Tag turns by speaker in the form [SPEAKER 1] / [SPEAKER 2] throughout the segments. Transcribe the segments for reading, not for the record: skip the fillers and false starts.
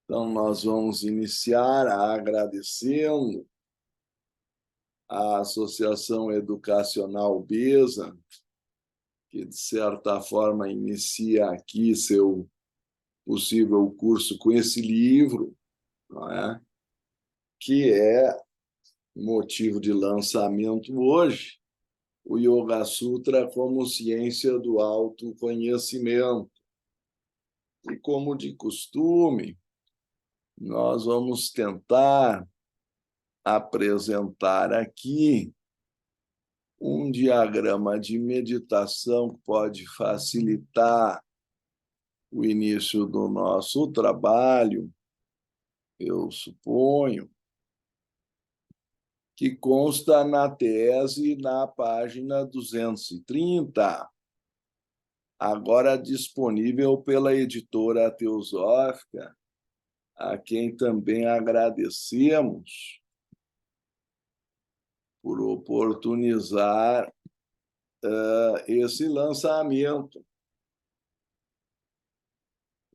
[SPEAKER 1] Então, nós vamos iniciar agradecendo à Associação Educacional BESA, que, de certa forma, inicia aqui seu possível curso com esse livro, não é? Que é motivo de lançamento hoje, o Yoga Sutra como ciência do autoconhecimento. E, como de costume, nós vamos tentar apresentar aqui um diagrama de meditação que pode facilitar o início do nosso trabalho, eu suponho, que consta na tese na página 230, agora disponível pela editora Teosófica, a quem também agradecemos por oportunizar esse lançamento.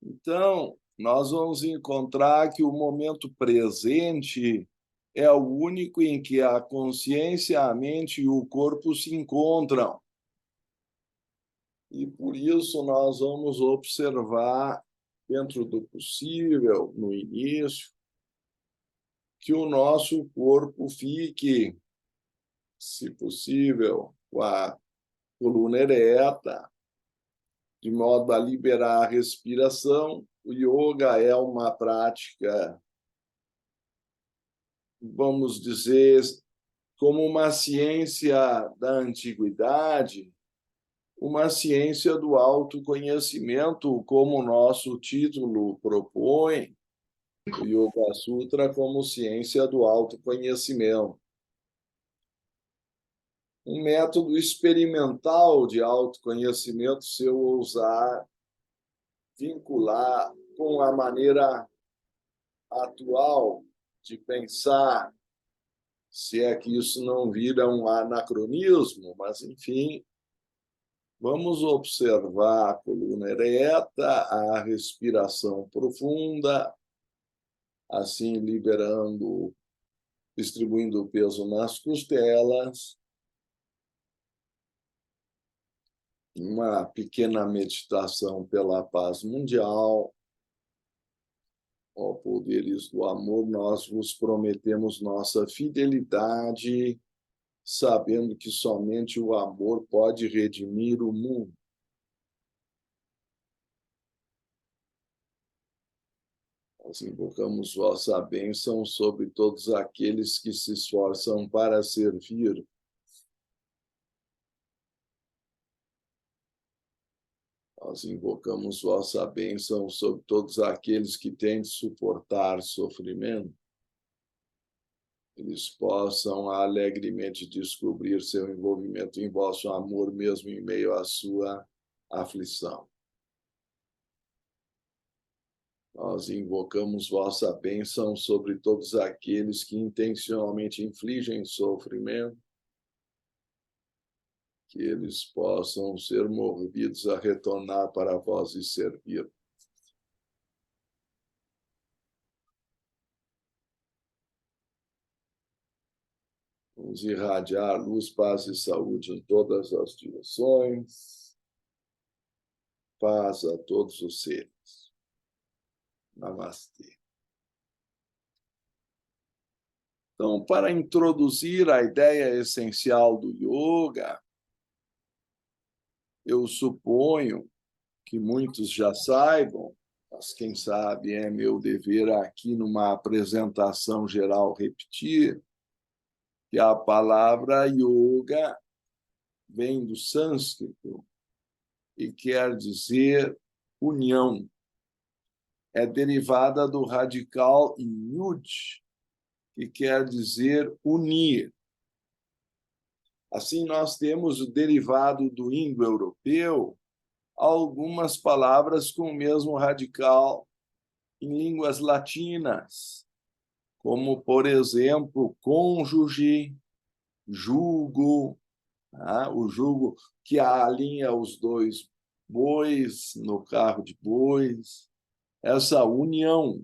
[SPEAKER 1] Então, nós vamos encontrar que o momento presente é o único em que a consciência, a mente e o corpo se encontram. E por isso nós vamos observar, dentro do possível, no início, que o nosso corpo fique, se possível, com a coluna ereta, de modo a liberar a respiração. O yoga é uma prática, vamos dizer, como uma ciência da antiguidade, uma ciência do autoconhecimento, como o nosso título propõe, o Yoga Sutra como ciência do autoconhecimento. Um método experimental de autoconhecimento, se eu ousar vincular com a maneira atual de pensar, se é que isso não vira um anacronismo, mas, enfim, vamos observar a coluna ereta, a respiração profunda, assim liberando, distribuindo o peso nas costelas, uma pequena meditação pela paz mundial. Ó poderes do amor, nós vos prometemos nossa fidelidade, sabendo que somente o amor pode redimir o mundo. Nós invocamos vossa bênção sobre todos aqueles que se esforçam para servir. Nós invocamos vossa bênção sobre todos aqueles que têm de suportar sofrimento. Eles possam alegremente descobrir seu envolvimento em vosso amor, mesmo em meio à sua aflição. Nós invocamos vossa bênção sobre todos aqueles que intencionalmente infligem sofrimento, que eles possam ser movidos a retornar para vós e servir. Vamos irradiar luz, paz e saúde em todas as direções. Paz a todos os seres. Namastê. Então, para introduzir a ideia essencial do yoga, eu suponho que muitos já saibam, mas quem sabe é meu dever aqui numa apresentação geral repetir, que a palavra yoga vem do sânscrito e quer dizer união. É derivada do radical yud, que quer dizer unir. Assim, nós temos o derivado do indo-europeu, algumas palavras com o mesmo radical em línguas latinas, como, por exemplo, cônjuge, jugo, o jugo que alinha os dois bois no carro de bois, essa união.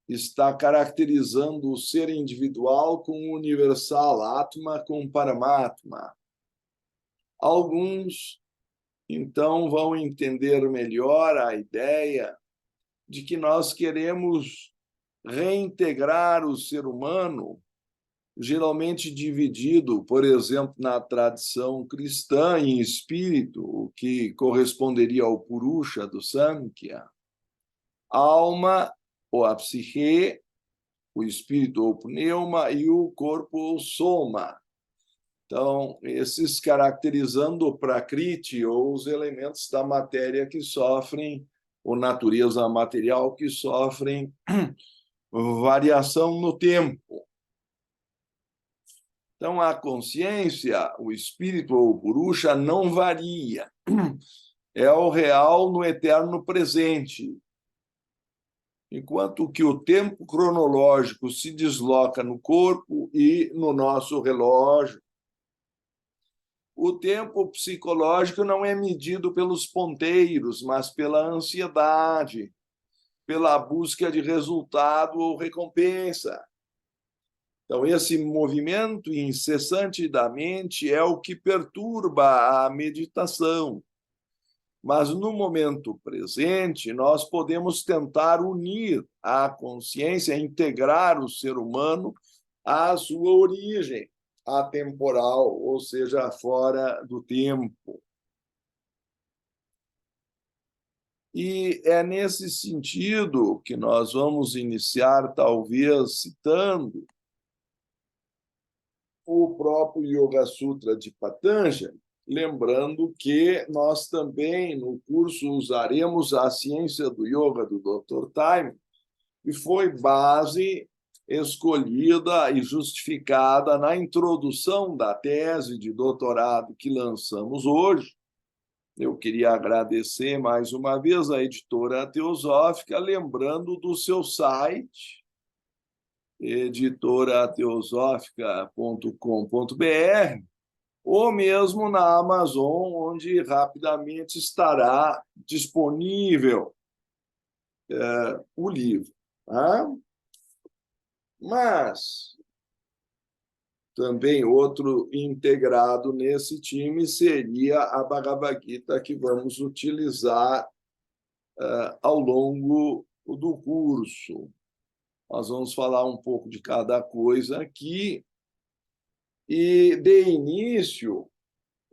[SPEAKER 1] está caracterizando o ser individual com o universal, Atma com Paramatma. Alguns, então, vão entender melhor a ideia de que nós queremos reintegrar o ser humano, geralmente dividido, por exemplo, na tradição cristã, em espírito, o que corresponderia ao Purusha do Samkhya, a alma ou a psique, o espírito ou pneuma e o corpo ou soma. Então, esses caracterizando o prakriti ou os elementos da matéria que sofrem, ou natureza material que sofrem variação no tempo. Então, a consciência, o espírito ou o purusha não varia. É o real no eterno presente. Enquanto que o tempo cronológico se desloca no corpo e no nosso relógio, o tempo psicológico não é medido pelos ponteiros, mas pela ansiedade, pela busca de resultado ou recompensa. Então, esse movimento incessante da mente é o que perturba a meditação. Mas, no momento presente, nós podemos tentar unir a consciência, integrar o ser humano à sua origem atemporal, ou seja, fora do tempo. E é nesse sentido que nós vamos iniciar, talvez, citando o próprio Yoga Sutra de Patanjali, lembrando que nós também, no curso, usaremos a ciência do yoga do Dr. Time, que foi base escolhida e justificada na introdução da tese de doutorado que lançamos hoje. Eu queria agradecer mais uma vez à editora Teosófica, lembrando do seu site, editorateosófica.com.br, ou mesmo na Amazon, onde rapidamente estará disponível o livro. Tá? Mas também outro integrado nesse time seria a Bhagavad Gita, que vamos utilizar ao longo do curso. Nós vamos falar um pouco de cada coisa aqui. E, de início,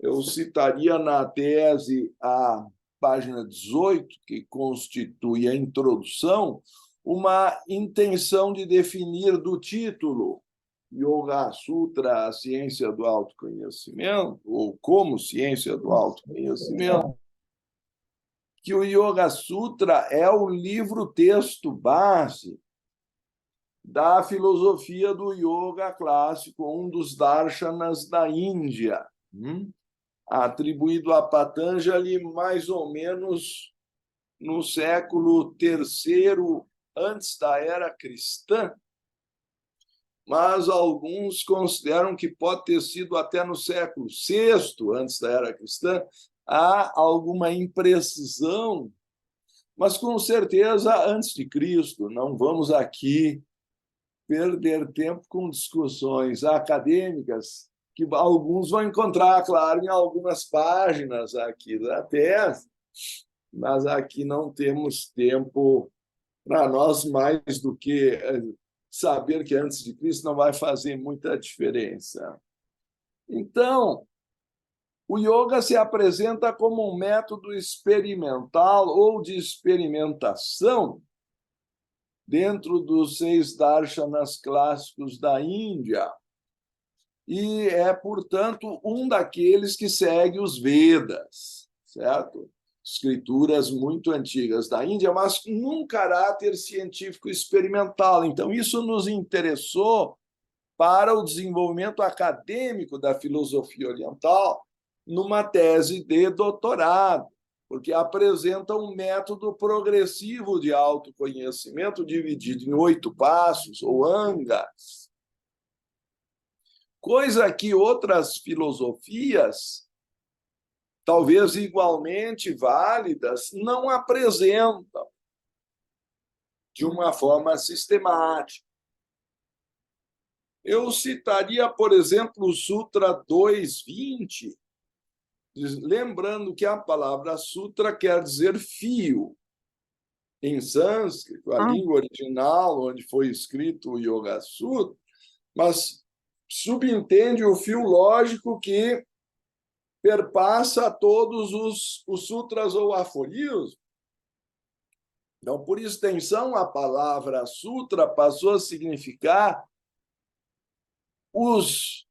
[SPEAKER 1] eu citaria na tese a página 18, que constitui a introdução, uma intenção de definir do título Yoga Sutra, a ciência do autoconhecimento, ou como ciência do autoconhecimento, que o Yoga Sutra é o livro-texto base da filosofia do yoga clássico, um dos darshanas da Índia, atribuído a Patanjali mais ou menos no século III antes da era cristã, mas alguns consideram que pode ter sido até no século VI antes da era cristã. Há alguma imprecisão, mas com certeza antes de Cristo. Não vamos aqui perder tempo com discussões acadêmicas, que alguns vão encontrar, claro, em algumas páginas aqui da tese, mas aqui não temos tempo para nós mais do que saber que antes de Cristo não vai fazer muita diferença. Então, o yoga se apresenta como um método experimental ou de experimentação dentro dos 6 darshanas clássicos da Índia, e é, portanto, um daqueles que segue os Vedas, certo? Escrituras muito antigas da Índia, mas num caráter científico experimental. Então, isso nos interessou para o desenvolvimento acadêmico da filosofia oriental numa tese de doutorado, porque apresenta um método progressivo de autoconhecimento dividido em 8 passos, ou angas, coisa que outras filosofias, talvez igualmente válidas, não apresentam. de uma forma sistemática. Eu citaria, por exemplo, o Sutra 2.20, lembrando que a palavra sutra quer dizer fio. Em sânscrito, a língua original onde foi escrito o Yoga Sutra, mas subentende o fio lógico que perpassa todos os sutras ou aforismos. Então, por extensão, a palavra sutra passou a significar os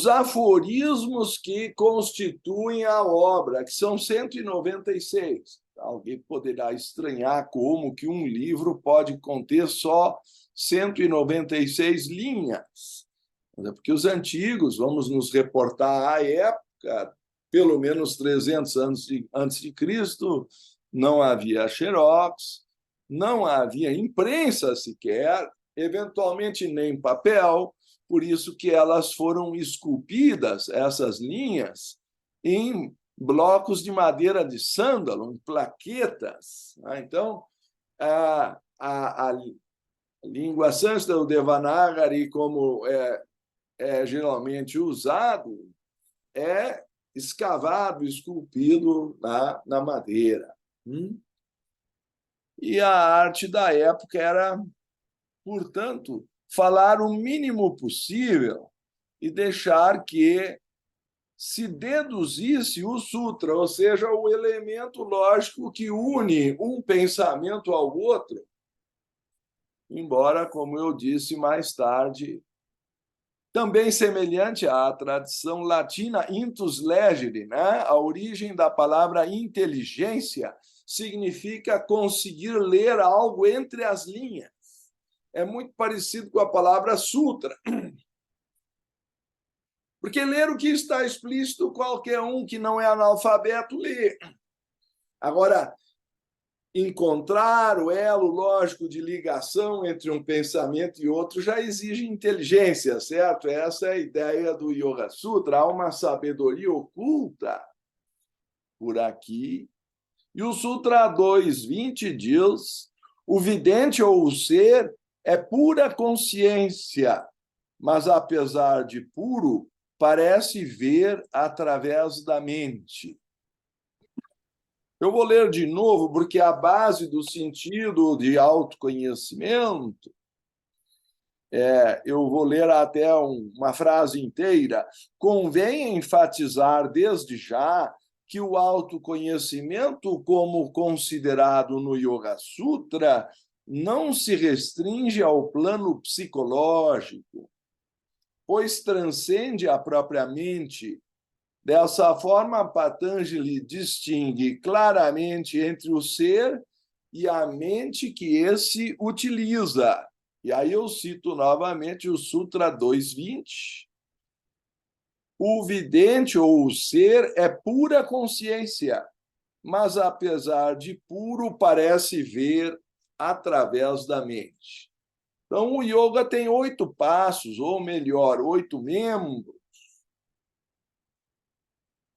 [SPEAKER 1] aforismos que constituem a obra, que são 196. Alguém poderá estranhar como que um livro pode conter só 196 linhas. Porque os antigos, vamos nos reportar à época, pelo menos 300 anos antes de Cristo, não havia xerox, não havia imprensa sequer, eventualmente nem papel, por isso que elas foram esculpidas, essas linhas, em blocos de madeira de sândalo, em plaquetas. Então, a língua sânscrita, o Devanagari, como é geralmente usado, é escavado, esculpido na madeira. E a arte da época era, portanto, falar o mínimo possível e deixar que se deduzisse o sutra, ou seja, o elemento lógico que une um pensamento ao outro, embora, como eu disse mais tarde, também semelhante à tradição latina intus legere, né? A origem da palavra inteligência significa conseguir ler algo entre as linhas. É muito parecido com a palavra sutra. Porque ler o que está explícito, qualquer um que não é analfabeto lê. Agora, encontrar o elo lógico de ligação entre um pensamento e outro já exige inteligência, certo? Essa é a ideia do Yoga Sutra. Há uma sabedoria oculta por aqui. E o Sutra 2.20 diz: o vidente ou o ser é pura consciência, mas, apesar de puro, parece ver através da mente. Eu vou ler de novo, porque a base do sentido de autoconhecimento, eu vou ler até uma frase inteira. Convém enfatizar desde já que o autoconhecimento, como considerado no Yoga Sutra, não se restringe ao plano psicológico, pois transcende a própria mente. Dessa forma, Patanjali distingue claramente entre o ser e a mente que esse utiliza. E aí eu cito novamente o Sutra 2.20. O vidente ou o ser é pura consciência, mas, apesar de puro, parece ver através da mente. Então, o yoga tem 8 passos, ou melhor, 8 membros,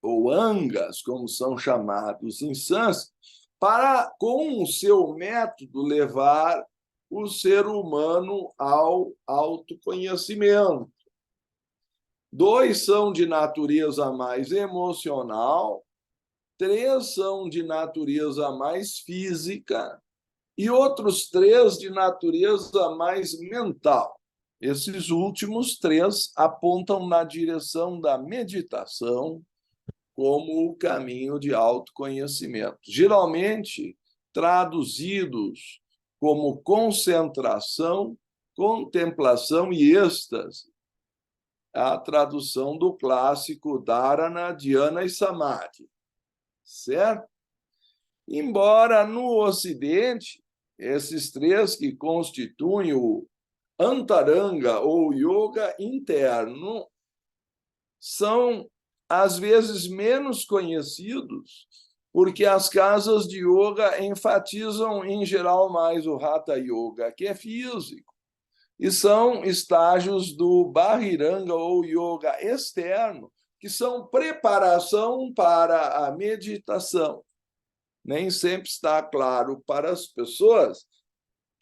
[SPEAKER 1] ou angas, como são chamados em sânscrito, para, com o seu método, levar o ser humano ao autoconhecimento. 2 são de natureza mais emocional, 3 são de natureza mais física e outros 3 de natureza mais mental. Esses últimos 3 apontam na direção da meditação como o caminho de autoconhecimento, geralmente traduzidos como concentração, contemplação e êxtase, a tradução do clássico Dharana, Dhyana e Samadhi, certo? Embora no Ocidente, esses 3 que constituem o Antaranga, ou yoga interno, são às vezes menos conhecidos, porque as casas de yoga enfatizam, em geral, mais o Hatha Yoga, que é físico, e são estágios do Bahiranga, ou yoga externo, que são preparação para a meditação. Nem sempre está claro para as pessoas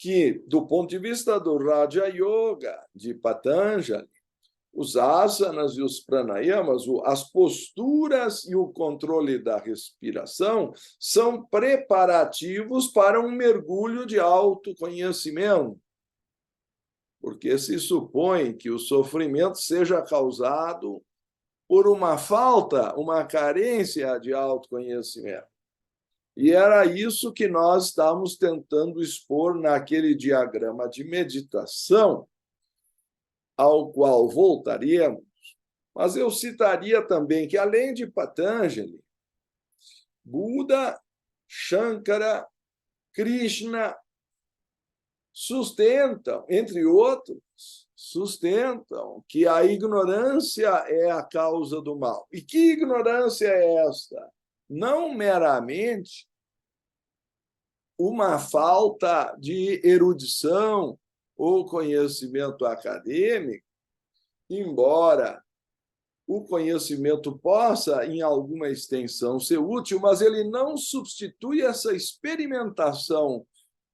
[SPEAKER 1] que, do ponto de vista do Raja Yoga, de Patanjali, os asanas e os pranayamas, as posturas e o controle da respiração são preparativos para um mergulho de autoconhecimento, porque se supõe que o sofrimento seja causado por uma falta, uma carência de autoconhecimento. E era isso que nós estávamos tentando expor naquele diagrama de meditação, ao qual voltaremos, mas eu citaria também que, além de Patanjali, Buda, Shankara, Krishna sustentam, entre outros, sustentam que a ignorância é a causa do mal. E que ignorância é esta? Não meramente uma falta de erudição ou conhecimento acadêmico, embora o conhecimento possa, em alguma extensão, ser útil, mas ele não substitui essa experimentação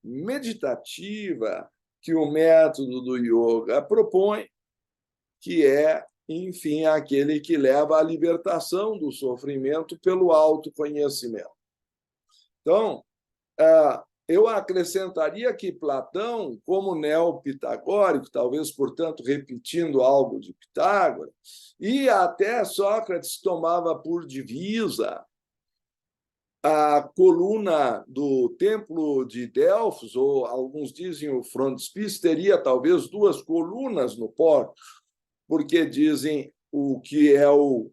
[SPEAKER 1] meditativa que o método do yoga propõe, que é, enfim, aquele que leva à libertação do sofrimento pelo autoconhecimento. Então, eu acrescentaria que Platão, como neopitagórico, talvez, portanto, repetindo algo de Pitágoras, e até Sócrates tomava por divisa a coluna do Templo de Delfos, ou alguns dizem o frontispício, teria talvez duas colunas no pórtico, porque dizem o que é o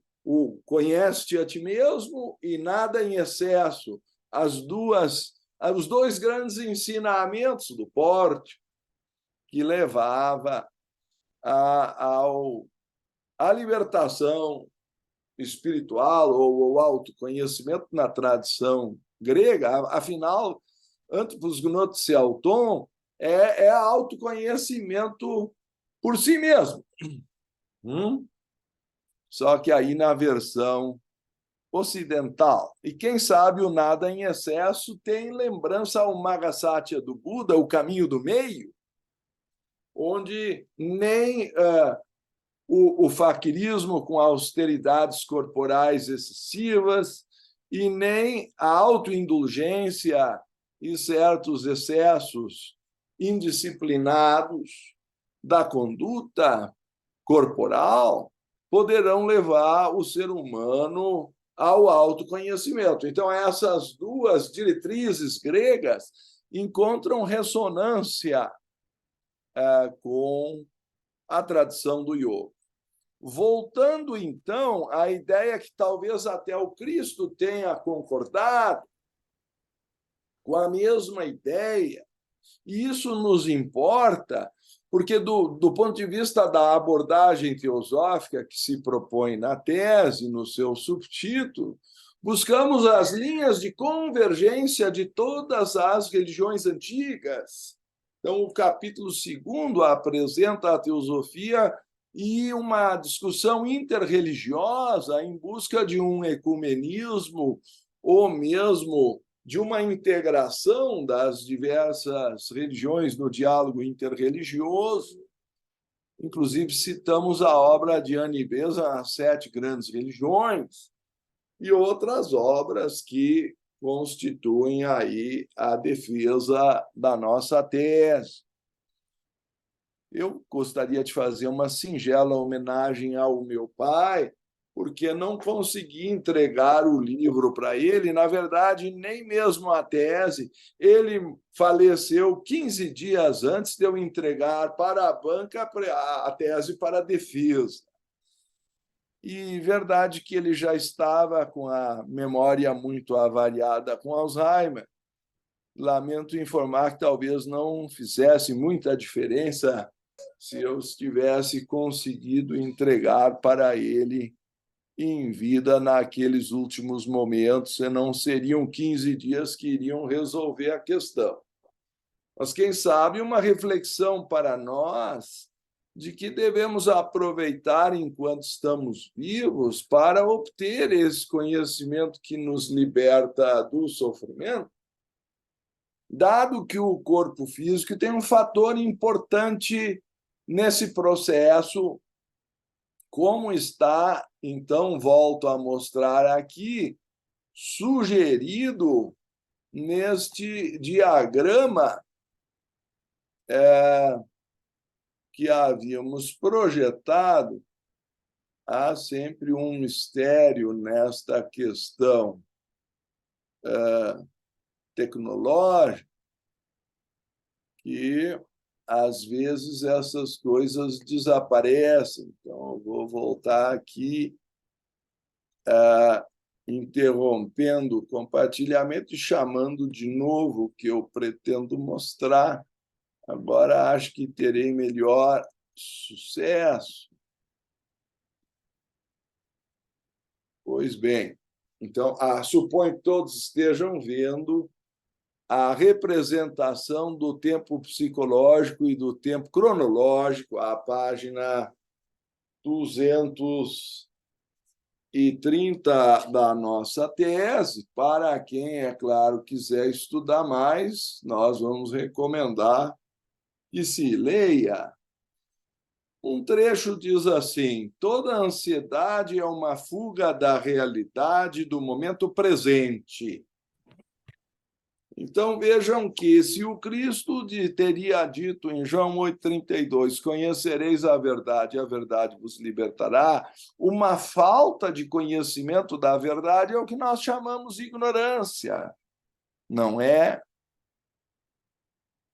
[SPEAKER 1] conhece-te a ti mesmo e nada em excesso. Os dois grandes ensinamentos do pórtico que levava à libertação espiritual ou ao autoconhecimento na tradição grega. Afinal, Anthropos Gnotisi Auton é autoconhecimento por si mesmo. Só que aí na versão ocidental. E quem sabe o nada em excesso tem lembrança ao Magasatya do Buda, o caminho do meio, onde nem o faquirismo com austeridades corporais excessivas e nem a autoindulgência e certos excessos indisciplinados da conduta corporal poderão levar o ser humano ao autoconhecimento. Então, essas duas diretrizes gregas encontram ressonância com a tradição do yoga. Voltando, então, à ideia que talvez até o Cristo tenha concordado com a mesma ideia, e isso nos importa, porque, do ponto de vista da abordagem teosófica que se propõe na tese, no seu subtítulo, buscamos as linhas de convergência de todas as religiões antigas. Então, o capítulo 2 apresenta a teosofia e uma discussão interreligiosa em busca de um ecumenismo ou mesmo de uma integração das diversas religiões no diálogo interreligioso. Inclusive, citamos a obra de Annie Besant, As Sete Grandes Religiões, e outras obras que constituem aí a defesa da nossa tese. Eu gostaria de fazer uma singela homenagem ao meu pai, porque não consegui entregar o livro para ele, na verdade, nem mesmo a tese. Ele faleceu 15 dias antes de eu entregar para a banca a tese para a defesa. E verdade que ele já estava com a memória muito avariada com Alzheimer. Lamento informar que talvez não fizesse muita diferença se eu tivesse conseguido entregar para ele em vida naqueles últimos momentos, e não seriam 15 dias que iriam resolver a questão. Mas, quem sabe, uma reflexão para nós de que devemos aproveitar enquanto estamos vivos para obter esse conhecimento que nos liberta do sofrimento dado que o corpo físico tem um fator importante nesse processo, como está, então, volto a mostrar aqui, sugerido neste diagrama que havíamos projetado. Há sempre um mistério nesta questão tecnológica, que às vezes essas coisas desaparecem. Então, eu vou voltar aqui, interrompendo o compartilhamento e chamando de novo o que eu pretendo mostrar. Agora acho que terei melhor sucesso. Pois bem, então, suponho que todos estejam vendo a representação do tempo psicológico e do tempo cronológico, a página 230 da nossa tese. Para quem, é claro, quiser estudar mais, nós vamos recomendar que se leia. Um trecho diz assim: toda ansiedade é uma fuga da realidade do momento presente. Então, vejam que se o Cristo teria dito em João 8,32, conhecereis a verdade vos libertará, uma falta de conhecimento da verdade é o que nós chamamos de ignorância, não é?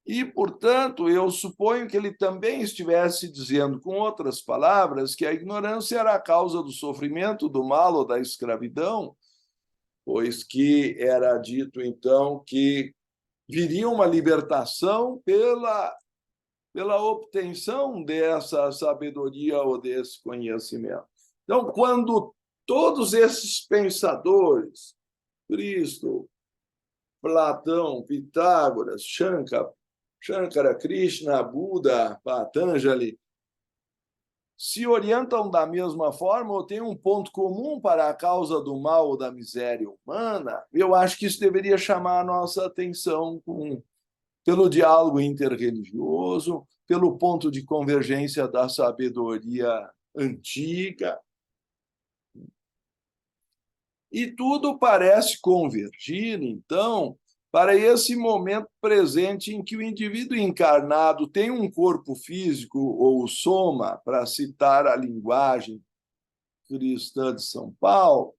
[SPEAKER 1] E, portanto, eu suponho que ele também estivesse dizendo, com outras palavras, que a ignorância era a causa do sofrimento, do mal ou da escravidão, pois que era dito, então, que viria uma libertação pela obtenção dessa sabedoria ou desse conhecimento. Então, quando todos esses pensadores, Cristo, Platão, Pitágoras, Shankara, Krishna, Buda, Patanjali, se orientam da mesma forma ou têm um ponto comum para a causa do mal ou da miséria humana, eu acho que isso deveria chamar a nossa atenção pelo diálogo interreligioso, pelo ponto de convergência da sabedoria antiga. E tudo parece convergir, então, para esse momento presente em que o indivíduo encarnado tem um corpo físico, ou soma, para citar a linguagem cristã de São Paulo,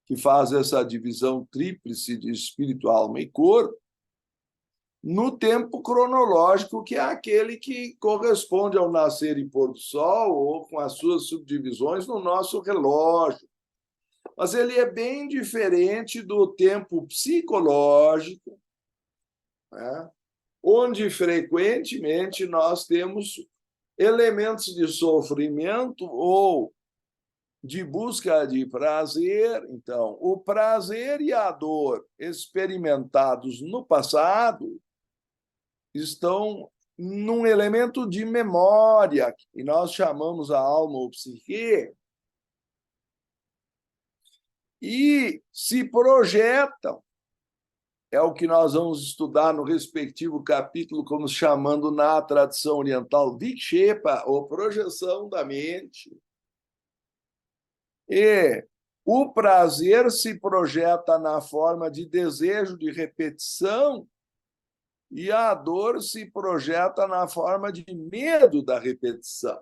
[SPEAKER 1] que faz essa divisão tríplice de espírito, alma e corpo, no tempo cronológico, que é aquele que corresponde ao nascer e pôr do sol, ou com as suas subdivisões no nosso relógio. Mas ele é bem diferente do tempo psicológico, né? Onde frequentemente nós temos elementos de sofrimento ou de busca de prazer. Então, o prazer e a dor experimentados no passado estão num elemento de memória, e nós chamamos a alma ou psique, e se projetam. É o que nós vamos estudar no respectivo capítulo, como chamando na tradição oriental, vikshepa, ou projeção da mente. E o prazer se projeta na forma de desejo de repetição, e a dor se projeta na forma de medo da repetição,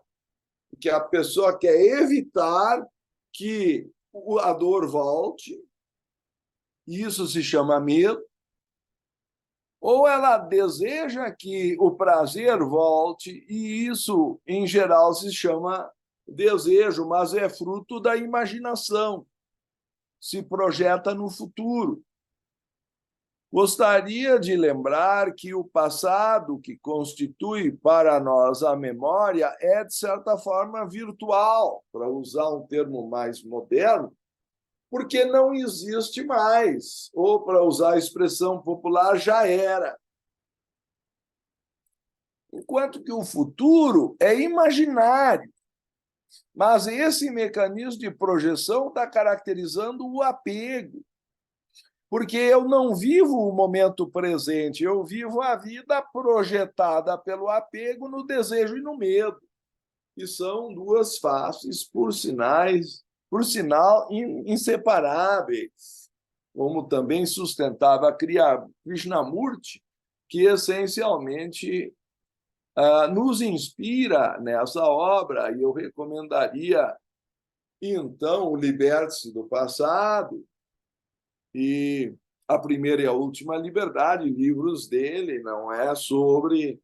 [SPEAKER 1] que a pessoa quer evitar que a dor volte, isso se chama medo, ou ela deseja que o prazer volte, e isso, em geral, se chama desejo, mas é fruto da imaginação, se projeta no futuro. Gostaria de lembrar que o passado, que constitui para nós a memória, é, de certa forma, virtual, para usar um termo mais moderno, porque não existe mais, ou, para usar a expressão popular, já era. Enquanto que o futuro é imaginário, mas esse mecanismo de projeção está caracterizando o apego, Porque eu não vivo o momento presente, eu vivo a vida projetada pelo apego no desejo e no medo, que são duas faces, por sinal, inseparáveis, como também sustentava Krishnamurti, que essencialmente nos inspira nessa obra, e eu recomendaria, então, o Liberte-se do Passado e A Primeira e a Última Liberdade, livros dele, não é sobre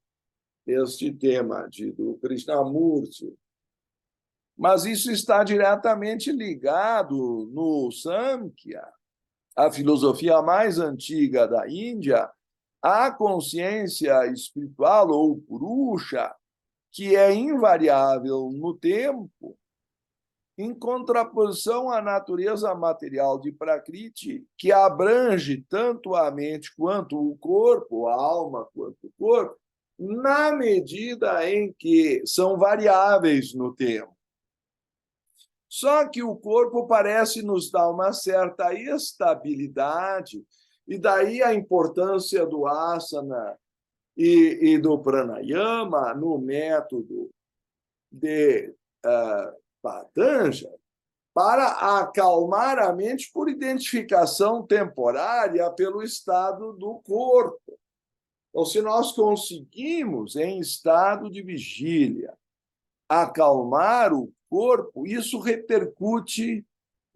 [SPEAKER 1] este tema do Krishnamurti. Mas isso está diretamente ligado no Samkhya, a filosofia mais antiga da Índia, à consciência espiritual ou purusha, que é invariável no tempo, em contraposição à natureza material de Prakriti, que abrange tanto a mente quanto o corpo, a alma quanto o corpo, na medida em que são variáveis no tempo. Só que o corpo parece nos dar uma certa estabilidade, e daí a importância do asana e do pranayama no método de Patanjali, para acalmar a mente por identificação temporária pelo estado do corpo. Então, se nós conseguimos, em estado de vigília, acalmar o corpo, isso repercute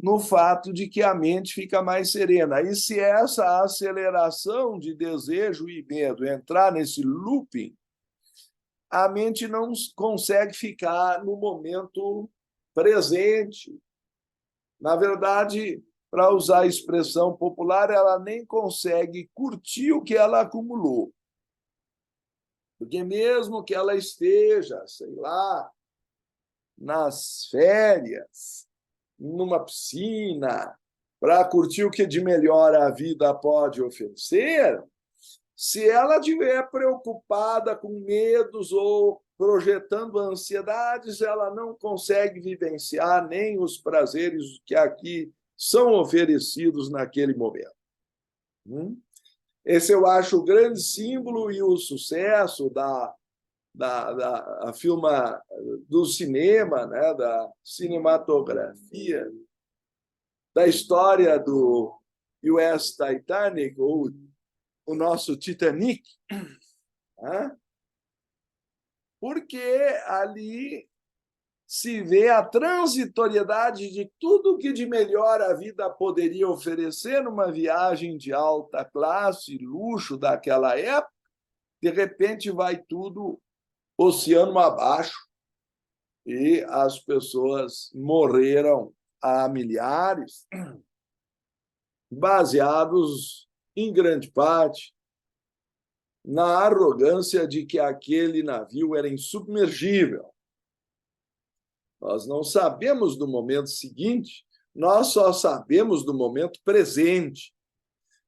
[SPEAKER 1] no fato de que a mente fica mais serena. E se essa aceleração de desejo e medo entrar nesse looping, a mente não consegue ficar no momento presente. Na verdade, para usar a expressão popular, ela nem consegue curtir o que ela acumulou. Porque mesmo que ela esteja, sei lá, nas férias, numa piscina, para curtir o que de melhor a vida pode oferecer, se ela estiver preocupada com medos ou projetando ansiedades, ela não consegue vivenciar nem os prazeres que aqui são oferecidos naquele momento. Esse eu acho o grande símbolo e o sucesso do cinema, né, da cinematografia, da história do US Titanic, ou o nosso Titanic, né? Porque ali se vê a transitoriedade de tudo que de melhor a vida poderia oferecer numa viagem de alta classe, luxo daquela época, de repente vai tudo oceano abaixo e as pessoas morreram a milhares, baseados, em grande parte, na arrogância de que aquele navio era insubmergível. Nós não sabemos do momento seguinte, nós só sabemos do momento presente.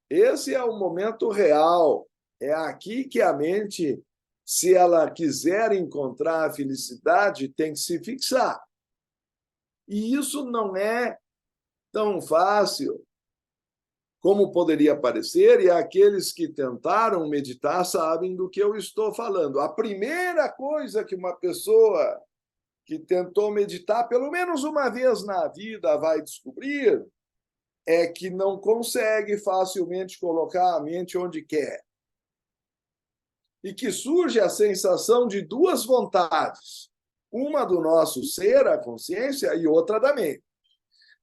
[SPEAKER 1] Esse é o momento real. É aqui que a mente, se ela quiser encontrar a felicidade, tem que se fixar. E isso não é tão fácil como poderia parecer, e aqueles que tentaram meditar sabem do que eu estou falando. A primeira coisa que uma pessoa que tentou meditar pelo menos uma vez na vida vai descobrir é que não consegue facilmente colocar a mente onde quer. E que surge a sensação de duas vontades, uma do nosso ser, a consciência, e outra da mente.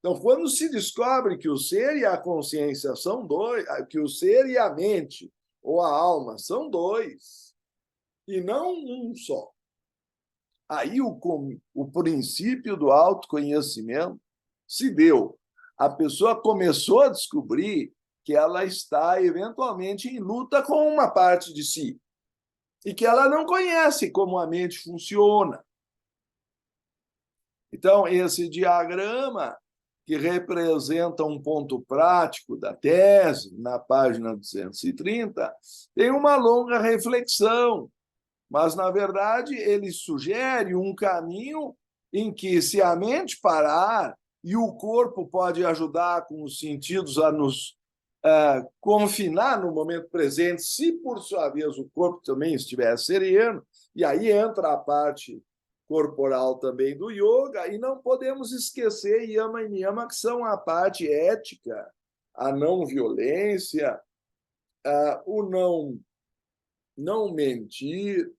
[SPEAKER 1] Então, quando se descobre que o ser e a consciência são dois, que o ser e a mente, ou a alma, são dois, e não um só, aí o princípio do autoconhecimento se deu. A pessoa começou a descobrir que ela está, eventualmente, em luta com uma parte de si, e que ela não conhece como a mente funciona. Então, esse diagrama, que representa um ponto prático da tese, na página 230, tem uma longa reflexão, mas, na verdade, ele sugere um caminho em que, se a mente parar, e o corpo pode ajudar com os sentidos a nos confinar no momento presente, se por sua vez o corpo também estiver sereno, e aí entra a parte corporal também do yoga, e não podemos esquecer yama e niyama, que são a parte ética, a não violência, o não mentir,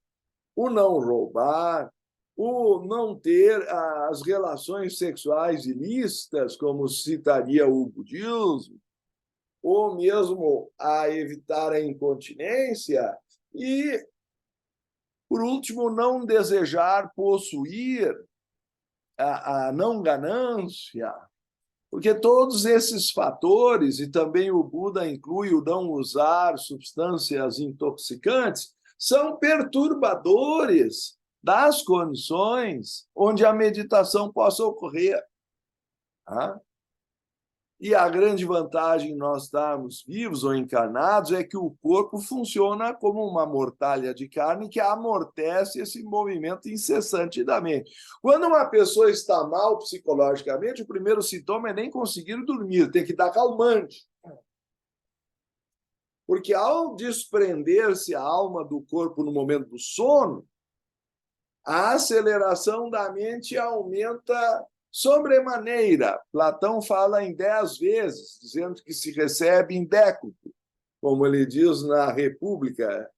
[SPEAKER 1] o não roubar, o não ter as relações sexuais ilícitas, como citaria o budismo, ou mesmo a evitar a incontinência e, por último, não desejar possuir, a não ganância, porque todos esses fatores, e também o Buda inclui o não usar substâncias intoxicantes, são perturbadores das condições onde a meditação possa ocorrer. Tá? E a grande vantagem de nós estarmos vivos ou encarnados é que o corpo funciona como uma mortalha de carne que amortece esse movimento incessante da mente. Quando uma pessoa está mal psicologicamente, o primeiro sintoma é nem conseguir dormir, tem que dar calmante. Porque ao desprender-se a alma do corpo no momento do sono, a aceleração da mente aumenta sobremaneira. Platão fala em 10 vezes, dizendo que se recebe em décuplo, como ele diz na República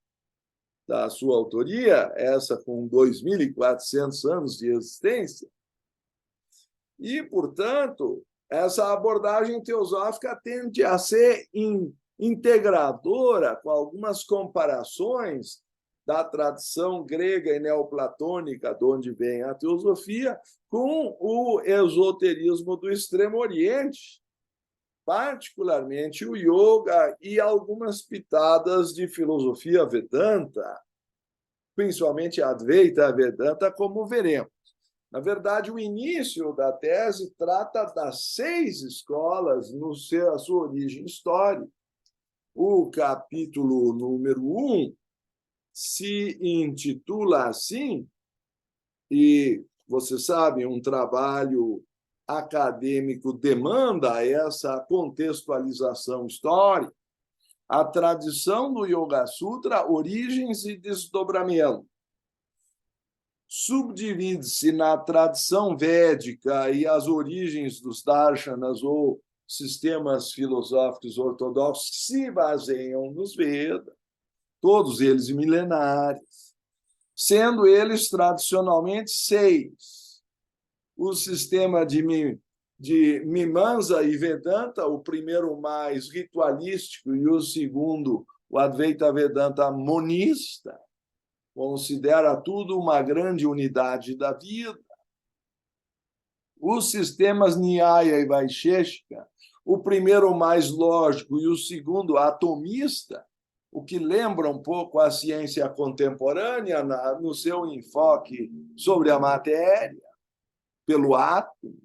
[SPEAKER 1] da sua autoria, essa com 2.400 anos de existência. E, portanto, essa abordagem teosófica tende a ser integradora, com algumas comparações da tradição grega e neoplatônica, de onde vem a teosofia, com o esoterismo do Extremo Oriente, particularmente o yoga e algumas pitadas de filosofia Vedanta, principalmente a Advaita Vedanta, como veremos. Na verdade, o início da tese trata das 6 escolas a sua origem histórica. O capítulo número 1 se intitula assim, e você sabe, um trabalho acadêmico demanda essa contextualização histórica. A tradição do Yoga Sutra, origens e desdobramento. Subdivide-se na tradição védica e as origens dos darshanas ou sistemas filosóficos ortodoxos que se baseiam nos Vedas, todos eles milenares, sendo eles tradicionalmente 6. O sistema de Mimamsa e Vedanta, o primeiro mais ritualístico e o segundo, o Advaita Vedanta monista, considera tudo uma grande unidade da vida. Os sistemas Nyaya e Vaisheshika, o primeiro mais lógico e o segundo atomista, o que lembra um pouco a ciência contemporânea no seu enfoque sobre a matéria, pelo átomo,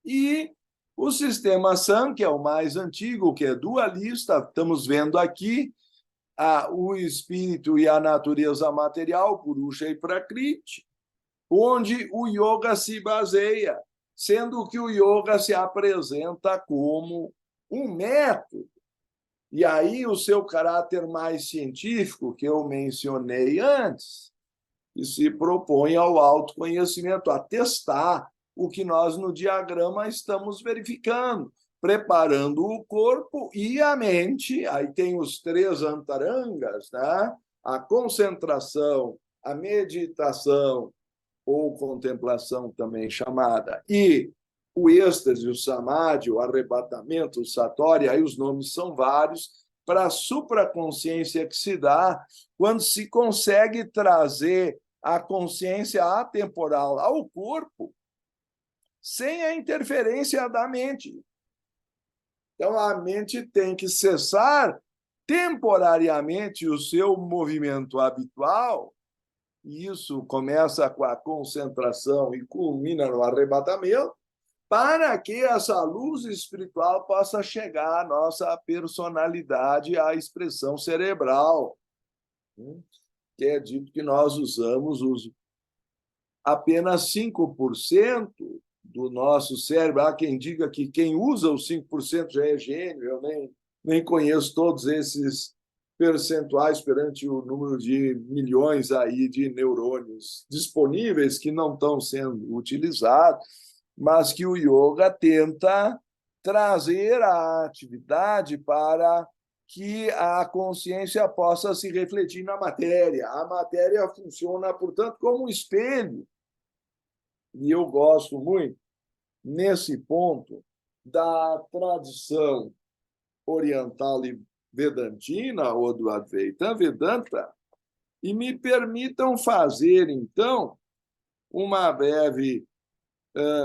[SPEAKER 1] e o sistema San, que é o mais antigo, que é dualista, estamos vendo aqui o espírito e a natureza material, Purusha e Prakriti, onde o yoga se baseia, sendo que o yoga se apresenta como um método. E aí o seu caráter mais científico, que eu mencionei antes, que se propõe ao autoconhecimento, a testar o que nós no diagrama estamos verificando, preparando o corpo e a mente. Aí tem os 3 antarangas, né? A concentração, a meditação, ou contemplação também chamada, e o êxtase, o samadhi, o arrebatamento, o satori, aí os nomes são vários, para a supraconsciência que se dá quando se consegue trazer a consciência atemporal ao corpo sem a interferência da mente. Então, a mente tem que cessar temporariamente o seu movimento habitual, e isso começa com a concentração e culmina no arrebatamento, para que essa luz espiritual possa chegar à nossa personalidade, à expressão cerebral, que é dito que nós usamos apenas 5% do nosso cérebro. Há quem diga que quem usa os 5% já é gênio, eu nem conheço todos esses percentuais perante o número de milhões aí de neurônios disponíveis que não estão sendo utilizados, mas que o yoga tenta trazer a atividade para que a consciência possa se refletir na matéria. A matéria funciona, portanto, como um espelho. E eu gosto muito, nesse ponto, da tradição oriental e vedantina, ou do Advaita Vedanta, e me permitam fazer, então, uma breve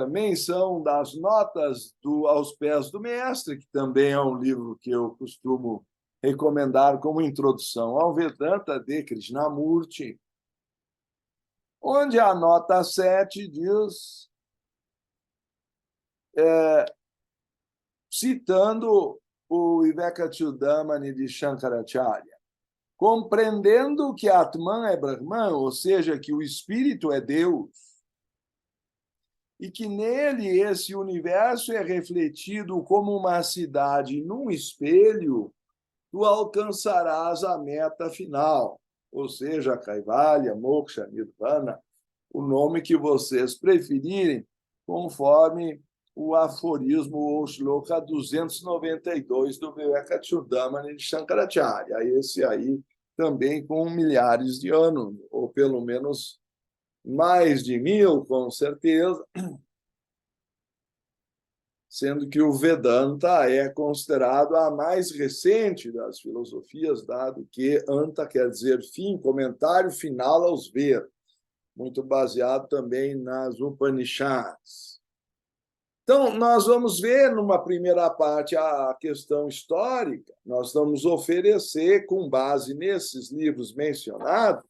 [SPEAKER 1] menção das notas Aos Pés do Mestre, que também é um livro que eu costumo recomendar como introdução ao Vedanta, de Krishnamurti, onde a nota 7 diz, citando o Vivekachudamani de Shankaracharya, compreendendo que Atman é Brahman, ou seja, que o Espírito é Deus, e que nele esse universo é refletido como uma cidade num espelho, tu alcançarás a meta final, ou seja, Kaivalya, Moksha, Nirvana, o nome que vocês preferirem, conforme o aforismo ou shloka 292 do Vivekachudamani de Shankaracharya. Esse aí também com milhares de anos, ou pelo menos mais de 1000, com certeza, sendo que o Vedanta é considerado a mais recente das filosofias, dado que anta quer dizer fim, comentário final aos Vedas, muito baseado também nas Upanishads. Então, nós vamos ver numa primeira parte a questão histórica, nós vamos oferecer, com base nesses livros mencionados,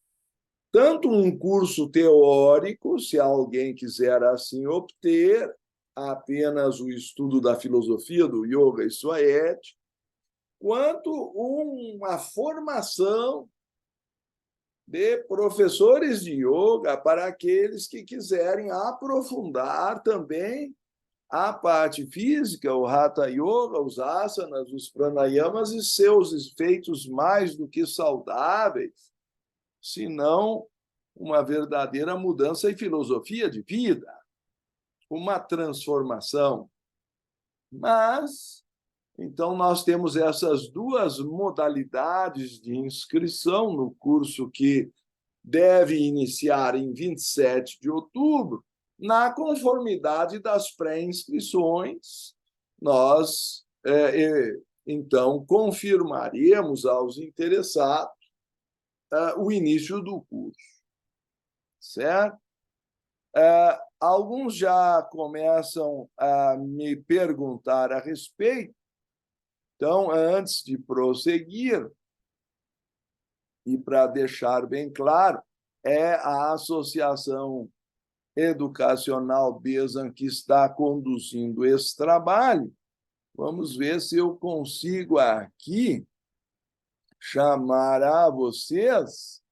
[SPEAKER 1] tanto um curso teórico, se alguém quiser assim obter, apenas o estudo da filosofia, do yoga e sua ética, quanto uma formação de professores de yoga para aqueles que quiserem aprofundar também a parte física, o Hatha Yoga, os asanas, os pranayamas e seus efeitos mais do que saudáveis, senão uma verdadeira mudança em filosofia de vida, uma transformação. Mas, então, nós temos essas duas modalidades de inscrição no curso que deve iniciar em 27 de outubro, na conformidade das pré-inscrições, nós, então, confirmaremos aos interessados o início do curso, certo? Alguns já começam a me perguntar a respeito, então, antes de prosseguir, e para deixar bem claro, é a Associação Educacional Besan que está conduzindo esse trabalho. Vamos ver se eu consigo aqui chamar a vocês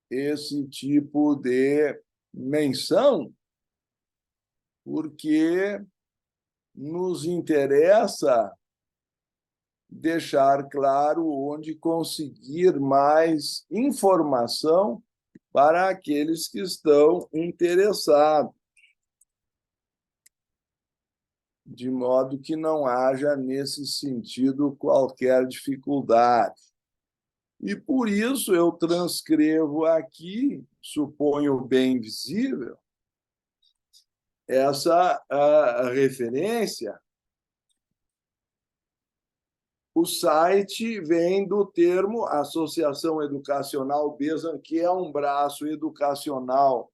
[SPEAKER 1] esse tipo de menção, porque nos interessa deixar claro onde conseguir mais informação para aqueles que estão interessados, de modo que não haja, nesse sentido, qualquer dificuldade. E, por isso, eu transcrevo aqui, suponho bem visível, essa referência. O site vem do termo Associação Educacional Besan, que é um braço educacional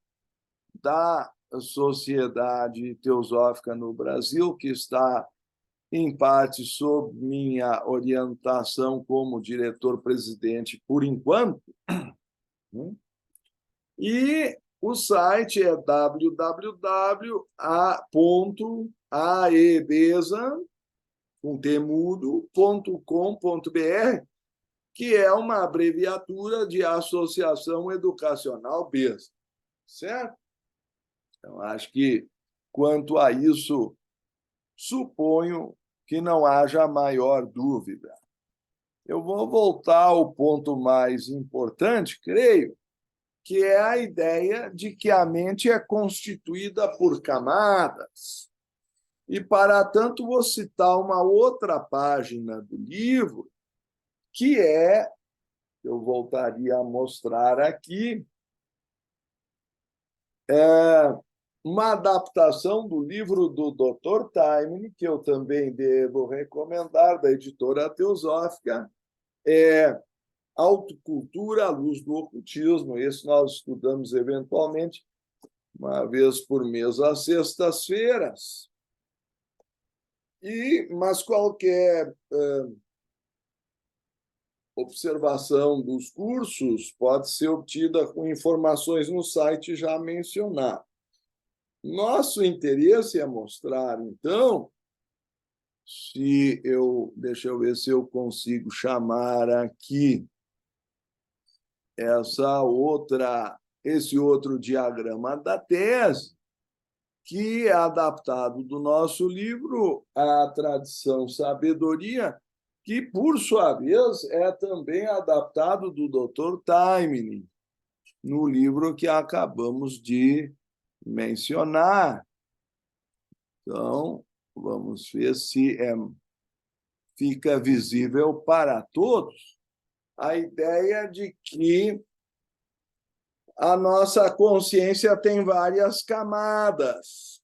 [SPEAKER 1] da Sociedade Teosófica no Brasil, que está, em parte, sob minha orientação como diretor-presidente por enquanto. E o site é www.aebesan.com.br, que é uma abreviatura de Associação Educacional Besan, certo? Então, acho que, quanto a isso, suponho que não haja a maior dúvida. Eu vou voltar ao ponto mais importante, creio, que é a ideia de que a mente é constituída por camadas. E, para tanto, vou citar uma outra página do livro, que eu voltaria a mostrar aqui, uma adaptação do livro do Dr. Taimini, que eu também devo recomendar, da editora Teosófica, Autocultura à Luz do Ocultismo. Esse nós estudamos eventualmente uma vez por mês, às sextas-feiras. Mas qualquer observação dos cursos pode ser obtida com informações no site já mencionado. Nosso interesse é mostrar, então, deixa eu ver se eu consigo chamar aqui esse outro diagrama da tese, que é adaptado do nosso livro, A Tradição Sabedoria, que, por sua vez, é também adaptado do Dr. Taimini, no livro que acabamos de mencionar. Então, vamos ver se fica visível para todos a ideia de que a nossa consciência tem várias camadas.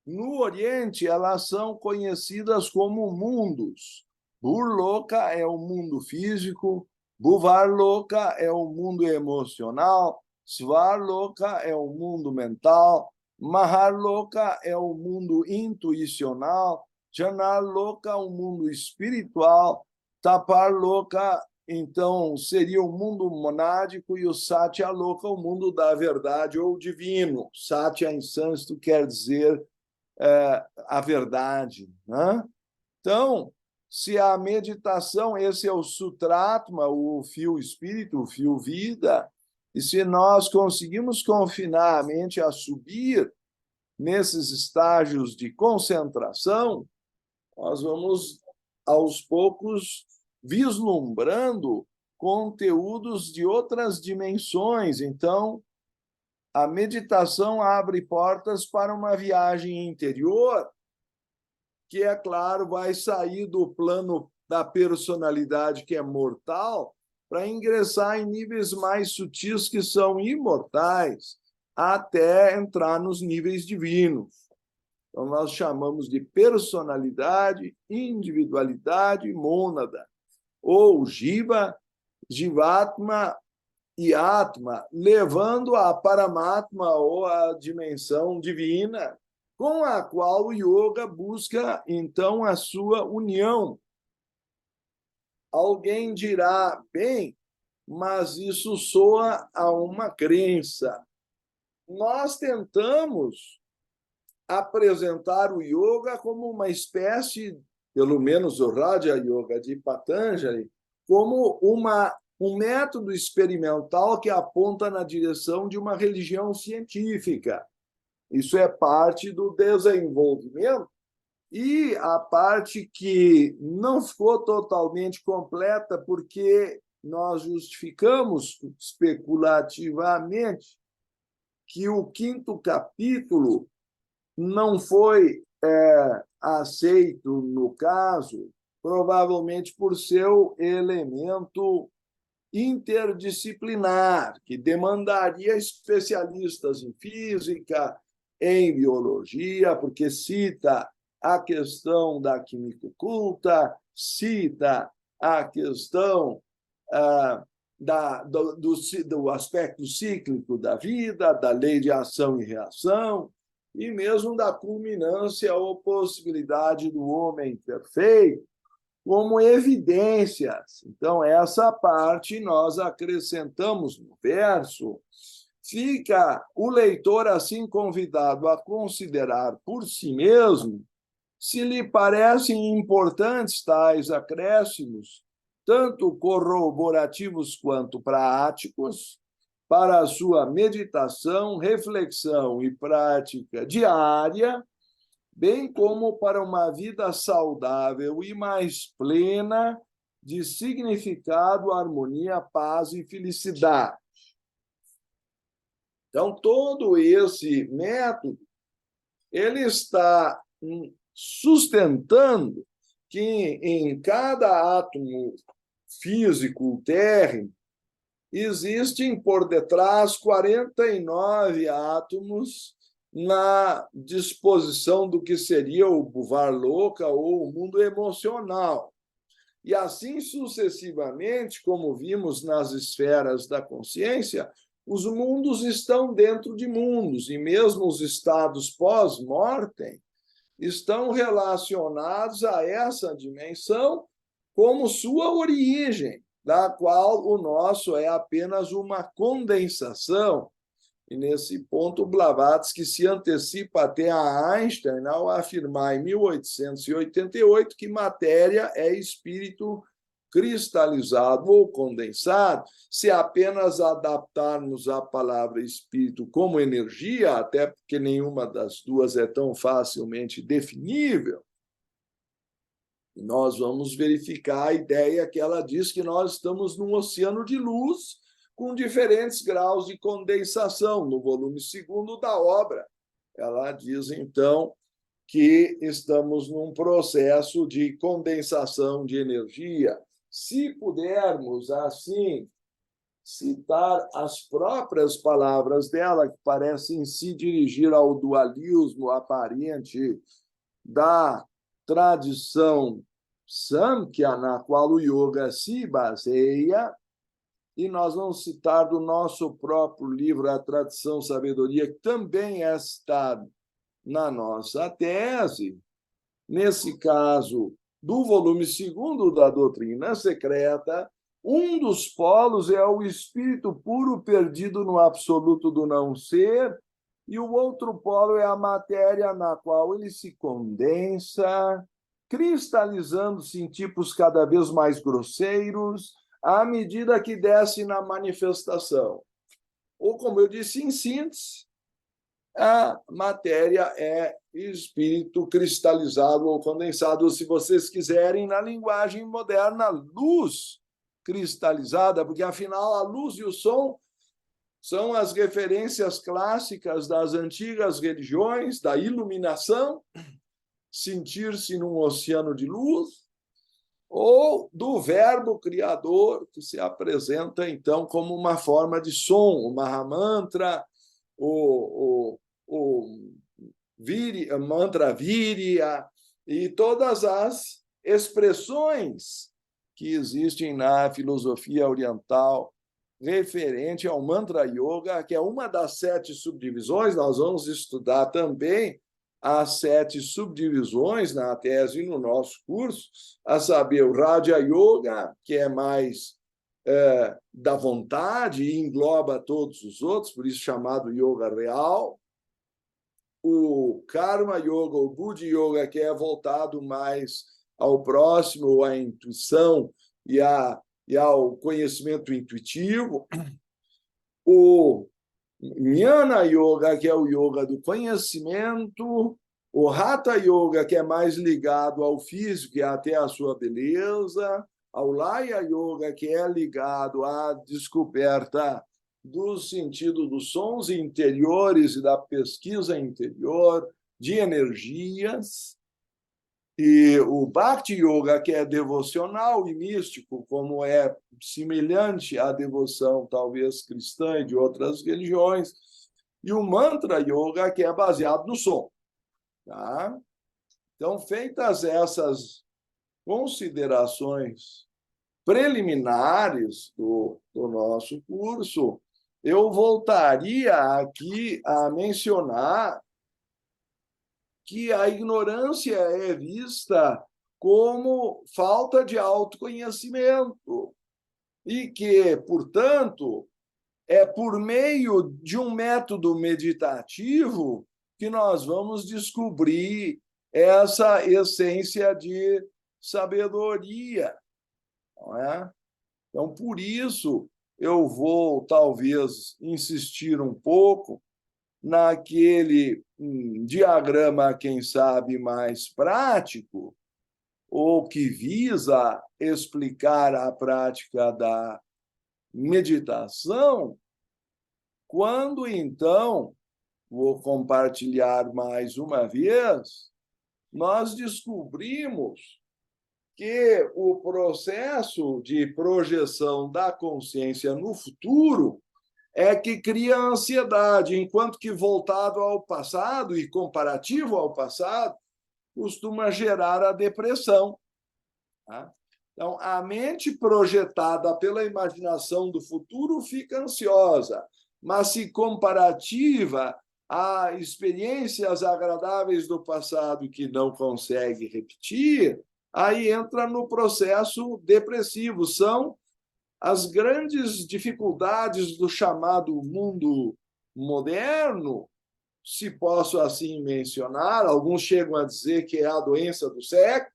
[SPEAKER 1] No Oriente, elas são conhecidas como mundos. Burloka é o mundo físico, Bhuvarloka é o mundo emocional, Svarloka é o mundo mental, Maharloka é o mundo intuicional, Janarloka o mundo espiritual, Taparloka, então, seria o mundo monádico, e o Satyaloka, o mundo da verdade ou divino. Satya, em sânscrito, quer dizer a verdade, né? Então, se a meditação, esse é o Sutratma, o fio espírito, o fio vida, e se nós conseguimos confinar a mente a subir nesses estágios de concentração, nós vamos, aos poucos, vislumbrando conteúdos de outras dimensões. Então, a meditação abre portas para uma viagem interior, que, é claro, vai sair do plano da personalidade, que é mortal, para ingressar em níveis mais sutis, que são imortais, até entrar nos níveis divinos. Então, nós chamamos de personalidade, individualidade, mônada, ou Jiva, Jivatma e Atma, levando a Paramatma, ou a dimensão divina, com a qual o yoga busca, então, a sua união. Alguém dirá, bem, mas isso soa a uma crença. Nós tentamos apresentar o yoga como uma espécie, pelo menos o Raja Yoga de Patanjali, como um método experimental que aponta na direção de uma religião científica. Isso é parte do desenvolvimento, e a parte que não ficou totalmente completa, porque nós justificamos especulativamente que o 5º capítulo não foi aceito, no caso, provavelmente por seu elemento interdisciplinar, que demandaria especialistas em física, em biologia, porque cita a questão da química oculta, cita a questão do aspecto cíclico da vida, da lei de ação e reação, e mesmo da culminância ou possibilidade do homem perfeito, como evidências. Então, essa parte nós acrescentamos no verso. Fica o leitor assim convidado a considerar por si mesmo se lhe parecem importantes tais acréscimos, tanto corroborativos quanto práticos, para a sua meditação, reflexão e prática diária, bem como para uma vida saudável e mais plena de significado, harmonia, paz e felicidade. Então, todo esse método ele está sustentando que em cada átomo físico térreo existem por detrás 49 átomos na disposição do que seria o Buvar Louca ou o mundo emocional. E assim sucessivamente, como vimos nas esferas da consciência, os mundos estão dentro de mundos, e mesmo os estados pós-mortem estão relacionados a essa dimensão como sua origem, da qual o nosso é apenas uma condensação. E nesse ponto, Blavatsky se antecipa até a Einstein ao afirmar em 1888 que matéria é espírito cristalizado ou condensado. Se apenas adaptarmos a palavra espírito como energia, até porque nenhuma das duas é tão facilmente definível, nós vamos verificar a ideia que ela diz que nós estamos num oceano de luz com diferentes graus de condensação, no volume 2º da obra. Ela diz, então, que estamos num processo de condensação de energia. Se pudermos, assim, citar as próprias palavras dela, que parecem se dirigir ao dualismo aparente da tradição Samkhya, na qual o yoga se baseia, e nós vamos citar do nosso próprio livro, A Tradição Sabedoria, que também é citado na nossa tese, nesse caso, do volume 2º da Doutrina Secreta, um dos polos é o espírito puro perdido no absoluto do não-ser, e o outro polo é a matéria na qual ele se condensa, cristalizando-se em tipos cada vez mais grosseiros, à medida que desce na manifestação. Ou, como eu disse, em síntese, a matéria é espírito cristalizado ou condensado, ou, se vocês quiserem, na linguagem moderna, luz cristalizada, porque, afinal, a luz e o som são as referências clássicas das antigas religiões, da iluminação, sentir-se num oceano de luz, ou do verbo criador, que se apresenta, então, como uma forma de som, o Mahamantra, o mantra Virya, e todas as expressões que existem na filosofia oriental referente ao mantra yoga, que é uma das 7 subdivisões. Nós vamos estudar também as 7 subdivisões na tese e no nosso curso, a saber, o Raja Yoga, que é mais da vontade e engloba todos os outros, por isso chamado Yoga Real, o Karma Yoga, o Buddha Yoga, que é voltado mais ao próximo, à intuição e ao conhecimento intuitivo, o Jnana Yoga, que é o yoga do conhecimento, o Hatha Yoga, que é mais ligado ao físico e até à sua beleza, ao Laya Yoga, que é ligado à descoberta do sentido dos sons interiores e da pesquisa interior, de energias, e o Bhakti Yoga, que é devocional e místico, como é semelhante à devoção, talvez, cristã e de outras religiões, e o Mantra Yoga, que é baseado no som. Tá? Então, feitas essas considerações preliminares do nosso curso, eu voltaria aqui a mencionar que a ignorância é vista como falta de autoconhecimento e que, portanto, é por meio de um método meditativo que nós vamos descobrir essa essência de sabedoria, não é? Então, por isso, eu vou, talvez, insistir um pouco naquele diagrama, quem sabe, mais prático, ou que visa explicar a prática da meditação, quando, então, vou compartilhar mais uma vez, nós descobrimos que o processo de projeção da consciência no futuro é que cria ansiedade, enquanto que voltado ao passado e comparativo ao passado, costuma gerar a depressão. Tá? Então, a mente projetada pela imaginação do futuro fica ansiosa, mas se comparativa a experiências agradáveis do passado que não consegue repetir, aí entra no processo depressivo. São as grandes dificuldades do chamado mundo moderno, se posso assim mencionar, alguns chegam a dizer que é a doença do século,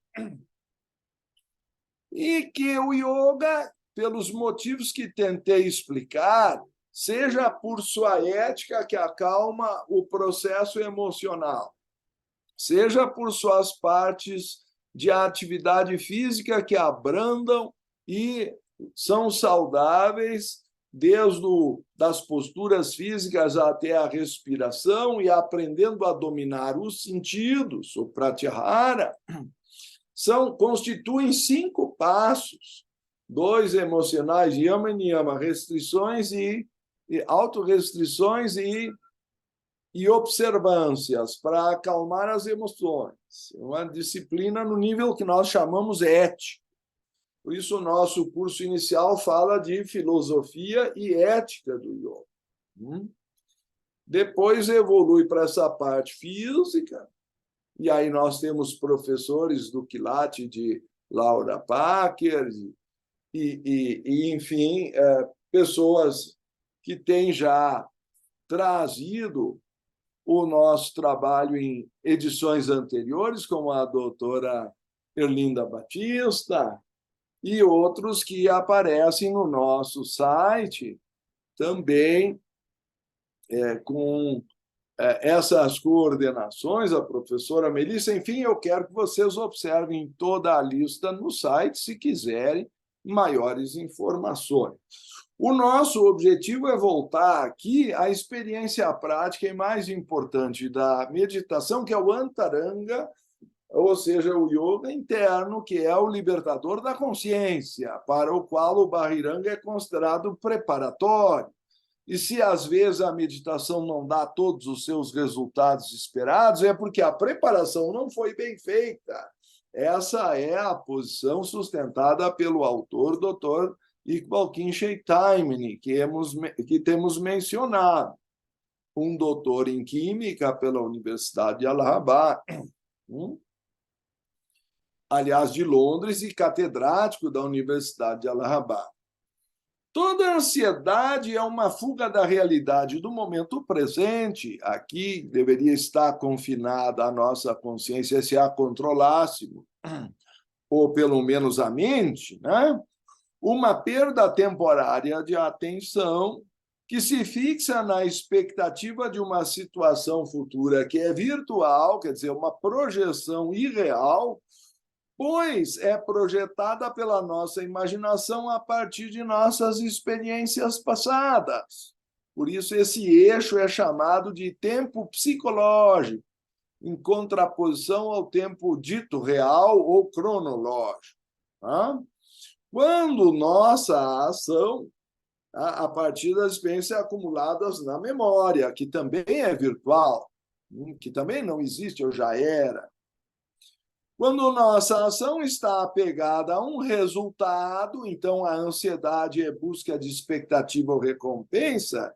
[SPEAKER 1] e que o yoga, pelos motivos que tentei explicar, seja por sua ética que acalma o processo emocional, seja por suas partes de atividade física que abrandam e são saudáveis, desde das posturas físicas até a respiração, e aprendendo a dominar os sentidos, o pratyahara, constituem 5 passos: 2 emocionais, yama e niyama, restrições e autorrestrições e observâncias para acalmar as emoções. Uma disciplina no nível que nós chamamos ético. Por isso, o nosso curso inicial fala de filosofia e ética do yoga. Depois evolui para essa parte física, e aí nós temos professores do Quilate de Laura Packer, enfim, pessoas que têm já trazido o nosso trabalho em edições anteriores, como a doutora Erlinda Batista, e outros que aparecem no nosso site também com essas coordenações, a professora Melissa. Enfim, eu quero que vocês observem toda a lista no site, se quiserem maiores informações. O nosso objetivo é voltar aqui à experiência prática e mais importante da meditação, que é o Antaranga, ou seja, o yoga interno, que é o libertador da consciência, para o qual o Bahiranga é considerado preparatório. E se às vezes a meditação não dá todos os seus resultados esperados, é porque a preparação não foi bem feita. Essa é a posição sustentada pelo autor, Dr. Iqbal Kinsey Taimni, que temos mencionado, um doutor em Química pela Universidade de Allahabad, aliás, de Londres, e catedrático da Universidade de Allahabad. Toda ansiedade é uma fuga da realidade do momento presente. Aqui deveria estar confinada a nossa consciência, se a controlássemos, ou pelo menos a mente, né? Uma perda temporária de atenção que se fixa na expectativa de uma situação futura que é virtual, quer dizer, uma projeção irreal, pois é projetada pela nossa imaginação a partir de nossas experiências passadas. Por isso, esse eixo é chamado de tempo psicológico, em contraposição ao tempo dito real ou cronológico. Quando nossa ação, a partir das experiências acumuladas na memória, que também é virtual, que também não existe, ou já era. Quando nossa ação está apegada a um resultado, então a ansiedade é busca de expectativa ou recompensa,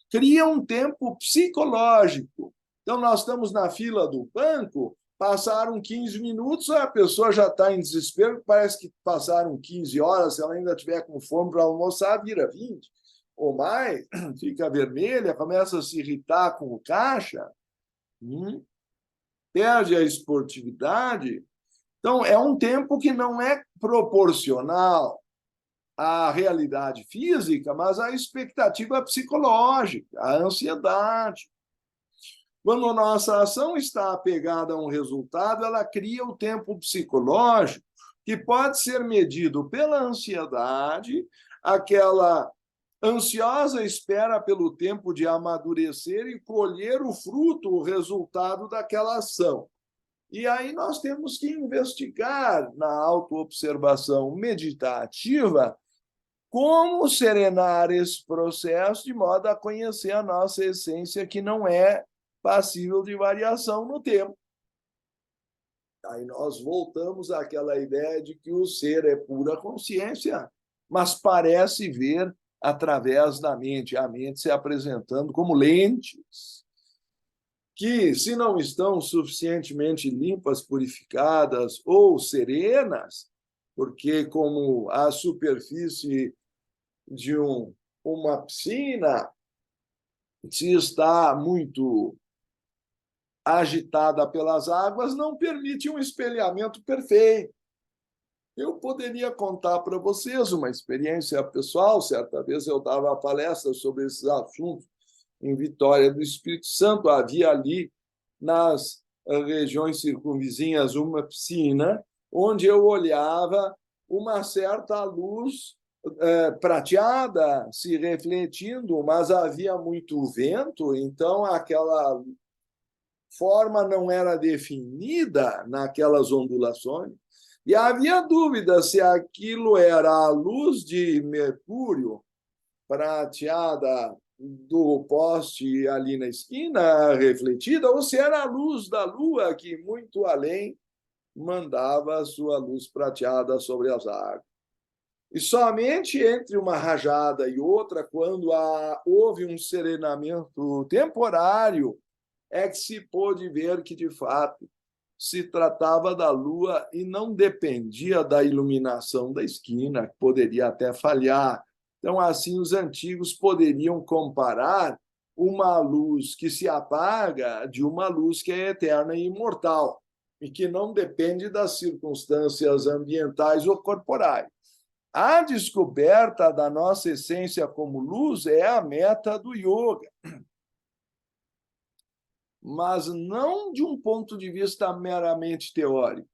[SPEAKER 1] cria um tempo psicológico. Então, nós estamos na fila do banco, passaram 15 minutos, a pessoa já está em desespero, parece que passaram 15 horas, se ela ainda tiver com fome para almoçar, vira 20 ou mais, fica vermelha, começa a se irritar com o caixa, perde a esportividade. Então, é um tempo que não é proporcional à realidade física, mas à expectativa psicológica, à ansiedade. Quando a nossa ação está apegada a um resultado, ela cria o tempo psicológico, que pode ser medido pela ansiedade, aquela ansiosa espera pelo tempo de amadurecer e colher o fruto, o resultado daquela ação. E aí nós temos que investigar na autoobservação meditativa como serenar esse processo de modo a conhecer a nossa essência, que não é passível de variação no tempo. Aí nós voltamos àquela ideia de que o ser é pura consciência, mas parece ver através da mente, a mente se apresentando como lentes, que, se não estão suficientemente limpas, purificadas ou serenas, porque como a superfície de uma piscina, se está muito agitada pelas águas, não permite um espelhamento perfeito. Eu poderia contar para vocês uma experiência pessoal. Certa vez eu dava palestra sobre esses assuntos em Vitória do Espírito Santo. Havia ali, nas regiões circunvizinhas, uma piscina, onde eu olhava uma certa luz prateada se refletindo, mas havia muito vento, então aquela forma não era definida naquelas ondulações, e havia dúvida se aquilo era a luz de Mercúrio prateada do poste ali na esquina, refletida, ou se era a luz da lua que, muito além, mandava a sua luz prateada sobre as águas. E somente entre uma rajada e outra, quando houve um serenamento temporário, é que se pôde ver que, de fato, se tratava da lua e não dependia da iluminação da esquina, que poderia até falhar. Então, assim, os antigos poderiam comparar uma luz que se apaga de uma luz que é eterna e imortal, e que não depende das circunstâncias ambientais ou corporais. A descoberta da nossa essência como luz é a meta do yoga, mas não de um ponto de vista meramente teórico.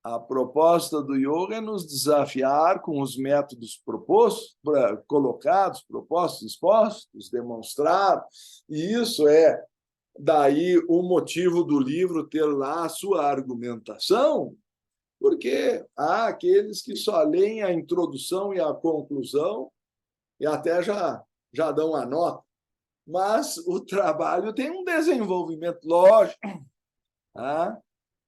[SPEAKER 1] A proposta do yoga é nos desafiar com os métodos propostos, colocados, propostos, expostos, demonstrados, e isso é daí o motivo do livro ter lá a sua argumentação, porque há aqueles que só leem a introdução e a conclusão e até já dão a nota, mas o trabalho tem um desenvolvimento lógico, tá?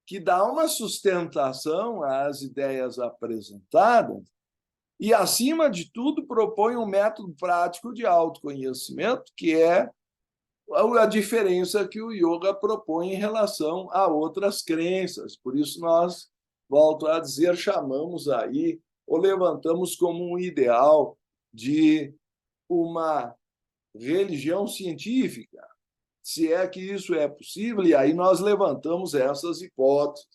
[SPEAKER 1] Que dá uma sustentação às ideias apresentadas e, acima de tudo, propõe um método prático de autoconhecimento, que é a diferença que o yoga propõe em relação a outras crenças. Por isso, nós, volto a dizer, chamamos aí, ou levantamos como um ideal de uma religião científica, se é que isso é possível, e aí nós levantamos essas hipóteses.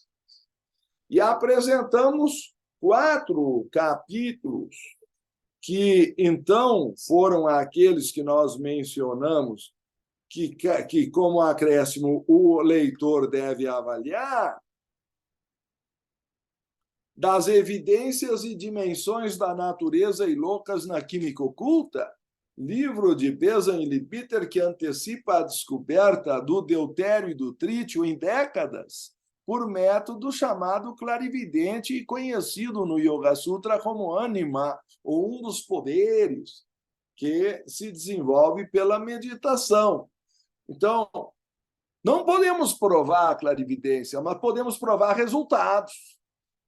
[SPEAKER 1] E apresentamos 4 capítulos que, então, foram aqueles que nós mencionamos, que como acréscimo, o leitor deve avaliar, das evidências e dimensões da natureza e loucas na química oculta, livro de Bezan Liebiter, que antecipa a descoberta do deutério e do trítio em décadas, por método chamado clarividente e conhecido no Yoga Sutra como ânima, ou um dos poderes, que se desenvolve pela meditação. Então, não podemos provar a clarividência, mas podemos provar resultados.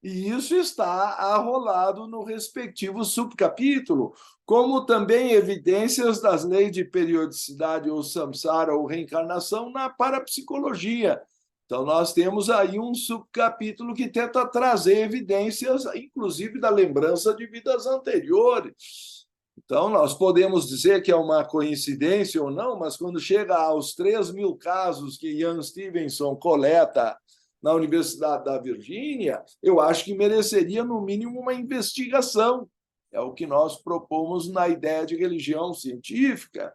[SPEAKER 1] E isso está arrolado no respectivo subcapítulo, como também evidências das leis de periodicidade ou samsara ou reencarnação na parapsicologia. Então, nós temos aí um subcapítulo que tenta trazer evidências, inclusive da lembrança de vidas anteriores. Então, nós podemos dizer que é uma coincidência ou não, mas quando chega aos 3.000 casos que Ian Stevenson coleta na Universidade da Virgínia, eu acho que mereceria, no mínimo, uma investigação. É o que nós propomos na ideia de religião científica,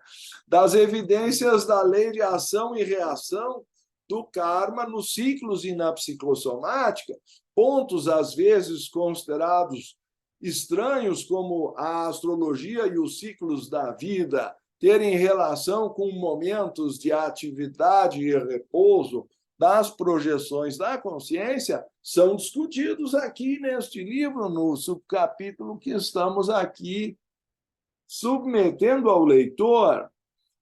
[SPEAKER 1] das evidências da lei de ação e reação do karma nos ciclos e na psicossomática, pontos às vezes considerados estranhos, como a astrologia e os ciclos da vida terem relação com momentos de atividade e repouso das projeções da consciência, são discutidos aqui neste livro, no subcapítulo que estamos aqui submetendo ao leitor,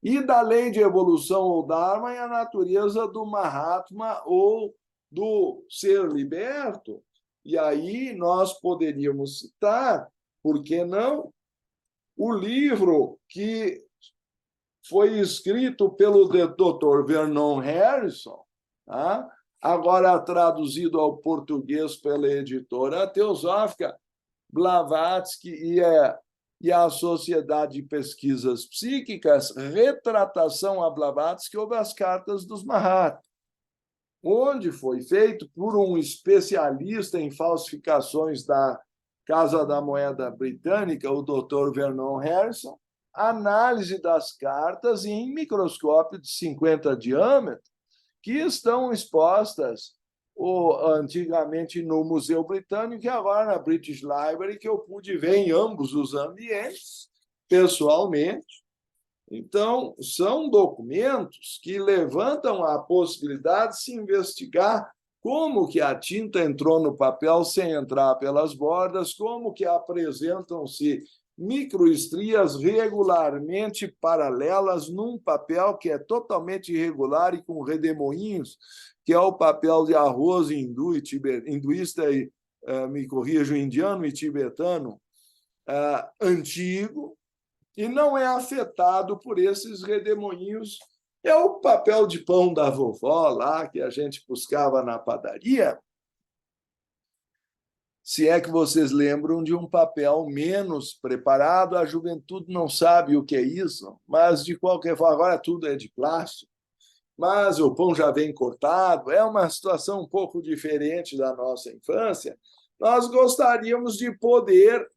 [SPEAKER 1] e da lei de evolução ou Dharma e a natureza do Mahatma ou do ser liberto. E aí nós poderíamos citar, por que não, o livro que foi escrito pelo Dr. Vernon Harrison, tá? Agora traduzido ao português pela editora Teosófica, Blavatsky e a Sociedade de Pesquisas Psíquicas, retratação a Blavatsky sobre as cartas dos Mahatmas, onde foi feito por um especialista em falsificações da Casa da Moeda Britânica, o Dr. Vernon Harrison, análise das cartas em microscópio de 50 diâmetros, que estão expostas antigamente no Museu Britânico e agora na British Library, que eu pude ver em ambos os ambientes, pessoalmente. Então, são documentos que levantam a possibilidade de se investigar como que a tinta entrou no papel sem entrar pelas bordas, como que apresentam-se microestrias regularmente paralelas num papel que é totalmente irregular e com redemoinhos, que é o papel de arroz hinduísta e, me corrijo, indiano e tibetano antigo, e não é afetado por esses redemoinhos. É o papel de pão da vovó lá, que a gente buscava na padaria. Se é que vocês lembram de um papel menos preparado, a juventude não sabe o que é isso, mas, de qualquer forma, agora tudo é de plástico, mas o pão já vem cortado, é uma situação um pouco diferente da nossa infância. Nós gostaríamos de poder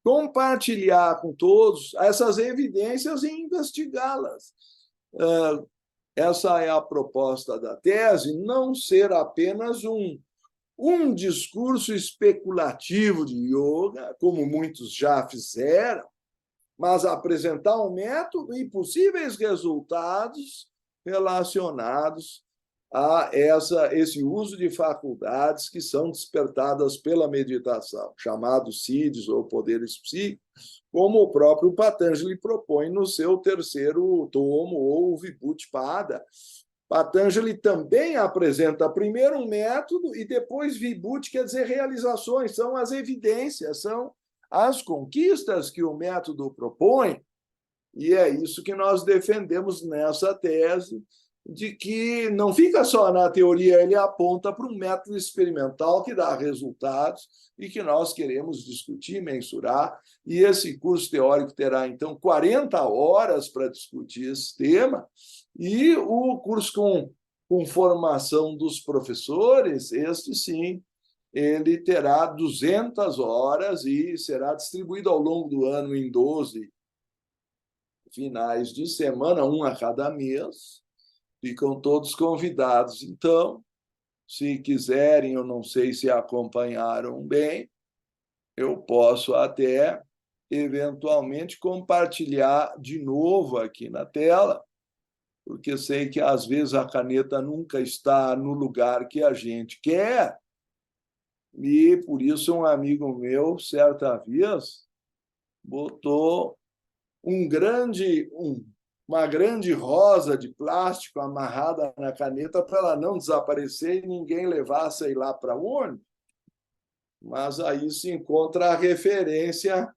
[SPEAKER 1] compartilhar com todos essas evidências e investigá-las. Essa é a proposta da tese, não ser apenas um discurso especulativo de yoga, como muitos já fizeram, mas apresentar um método e possíveis resultados relacionados a esse uso de faculdades que são despertadas pela meditação, chamados siddhis ou poderes psíquicos, como o próprio Patanjali propõe no seu terceiro tomo, ou Vibhuti-pada. Patanjali também apresenta primeiro um método e depois Vibhuti, quer dizer, realizações, são as evidências, são as conquistas que o método propõe, e é isso que nós defendemos nessa tese, de que não fica só na teoria, ele aponta para um método experimental que dá resultados e que nós queremos discutir, mensurar, e esse curso teórico terá, então, 40 horas para discutir esse tema, e o curso com formação dos professores, este sim, ele terá 200 horas e será distribuído ao longo do ano em 12 finais de semana, um a cada mês. Ficam todos convidados. Então, se quiserem, eu não sei se acompanharam bem, eu posso até, eventualmente, compartilhar de novo aqui na tela, porque sei que, às vezes, a caneta nunca está no lugar que a gente quer, e, por isso, um amigo meu, certa vez, botou uma grande rosa de plástico amarrada na caneta para ela não desaparecer e ninguém levar, sei lá para onde. Mas aí se encontra a referência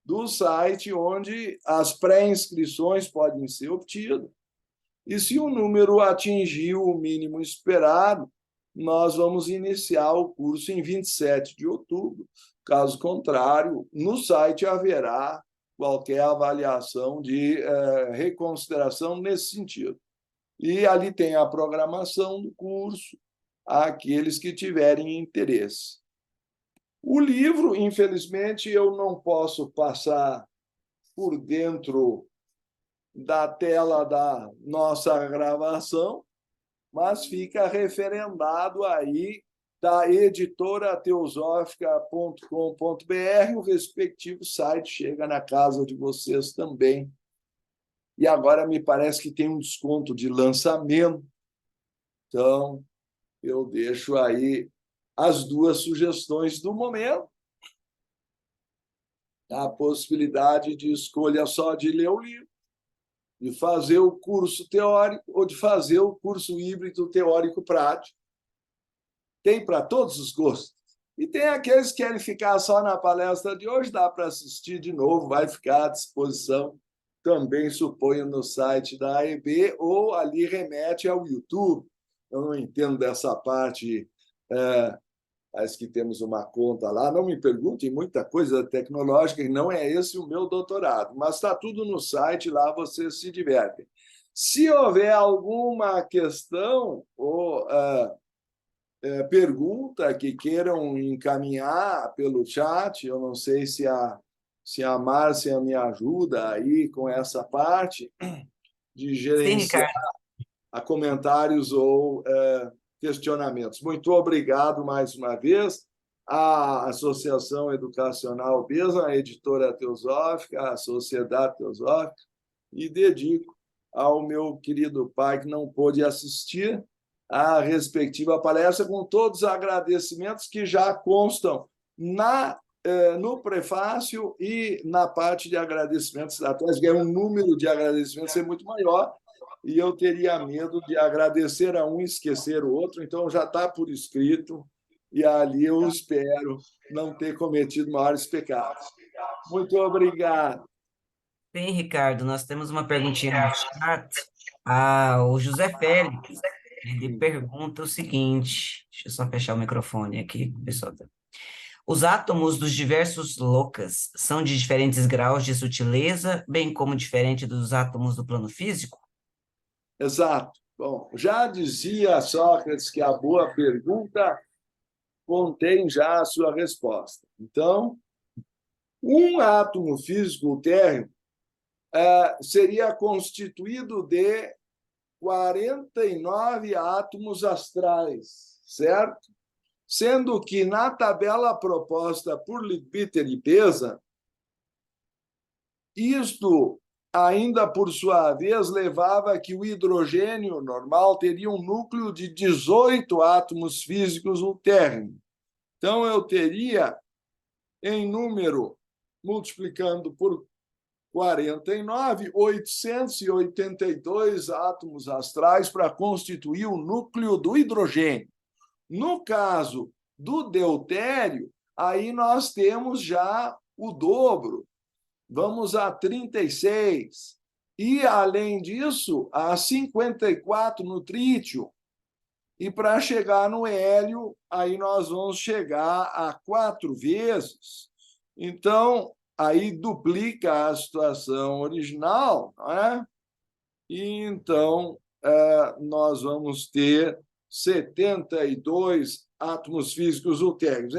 [SPEAKER 1] do site onde as pré-inscrições podem ser obtidas. E se o número atingir o mínimo esperado, nós vamos iniciar o curso em 27 de outubro. Caso contrário, no site haverá qualquer avaliação de reconsideração nesse sentido. E ali tem a programação do curso, àqueles que tiverem interesse. O livro, infelizmente, eu não posso passar por dentro da tela da nossa gravação, mas fica referendado aí da editora teosófica.com.br, o respectivo site chega na casa de vocês também. E agora me parece que tem um desconto de lançamento, então eu deixo aí as duas sugestões do momento, a possibilidade de escolha só de ler o livro, de fazer o curso teórico ou de fazer o curso híbrido teórico-prático. Tem para todos os gostos. E tem aqueles que querem ficar só na palestra de hoje, dá para assistir de novo, vai ficar à disposição, também suponho, no site da AEB, ou ali remete ao YouTube. Eu não entendo dessa parte, mas que temos uma conta lá. Não me perguntem muita coisa tecnológica, e não é esse o meu doutorado, mas está tudo no site, lá vocês se divertem. Se houver alguma questão ou pergunta que queiram encaminhar pelo chat, eu não sei se a Márcia me ajuda aí com essa parte de
[SPEAKER 2] Sim,
[SPEAKER 1] gerenciar
[SPEAKER 2] Ricardo.
[SPEAKER 1] a comentários ou questionamentos. Muito obrigado mais uma vez à Associação Educacional BESA, a Editora Teosófica, a Sociedade Teosófica, e dedico ao meu querido pai que não pôde assistir à respectiva palestra, com todos os agradecimentos que já constam no prefácio e na parte de agradecimentos atrás, que é um número de agradecimentos é muito maior, e eu teria medo de agradecer a um e esquecer o outro, então já está por escrito, e ali eu espero não ter cometido maiores pecados. Muito obrigado.
[SPEAKER 2] Sim, Ricardo, nós temos uma perguntinha no chat. O José Félix, ele pergunta o seguinte, deixa eu só fechar o microfone aqui, pessoal. Os átomos dos diversos locas são de diferentes graus de sutileza, bem como diferente dos átomos do plano físico?
[SPEAKER 1] Exato. Bom, já dizia Sócrates que a boa pergunta contém já a sua resposta. Então, um átomo físico térreo seria constituído de 49 átomos astrais, certo? Sendo que na tabela proposta por Leadbeater e Pesa, isto ainda por sua vez levava que o hidrogênio normal teria um núcleo de 18 átomos físicos no térreo. Então eu teria em número, multiplicando por 49, 882 átomos astrais para constituir o núcleo do hidrogênio. No caso do deutério, aí nós temos já o dobro, vamos a 36. E, além disso, a 54 no trítio. E para chegar no hélio, aí nós vamos chegar a 4 vezes. Então, aí duplica a situação original, não é? E então nós vamos ter 72 átomos físicos utéricos.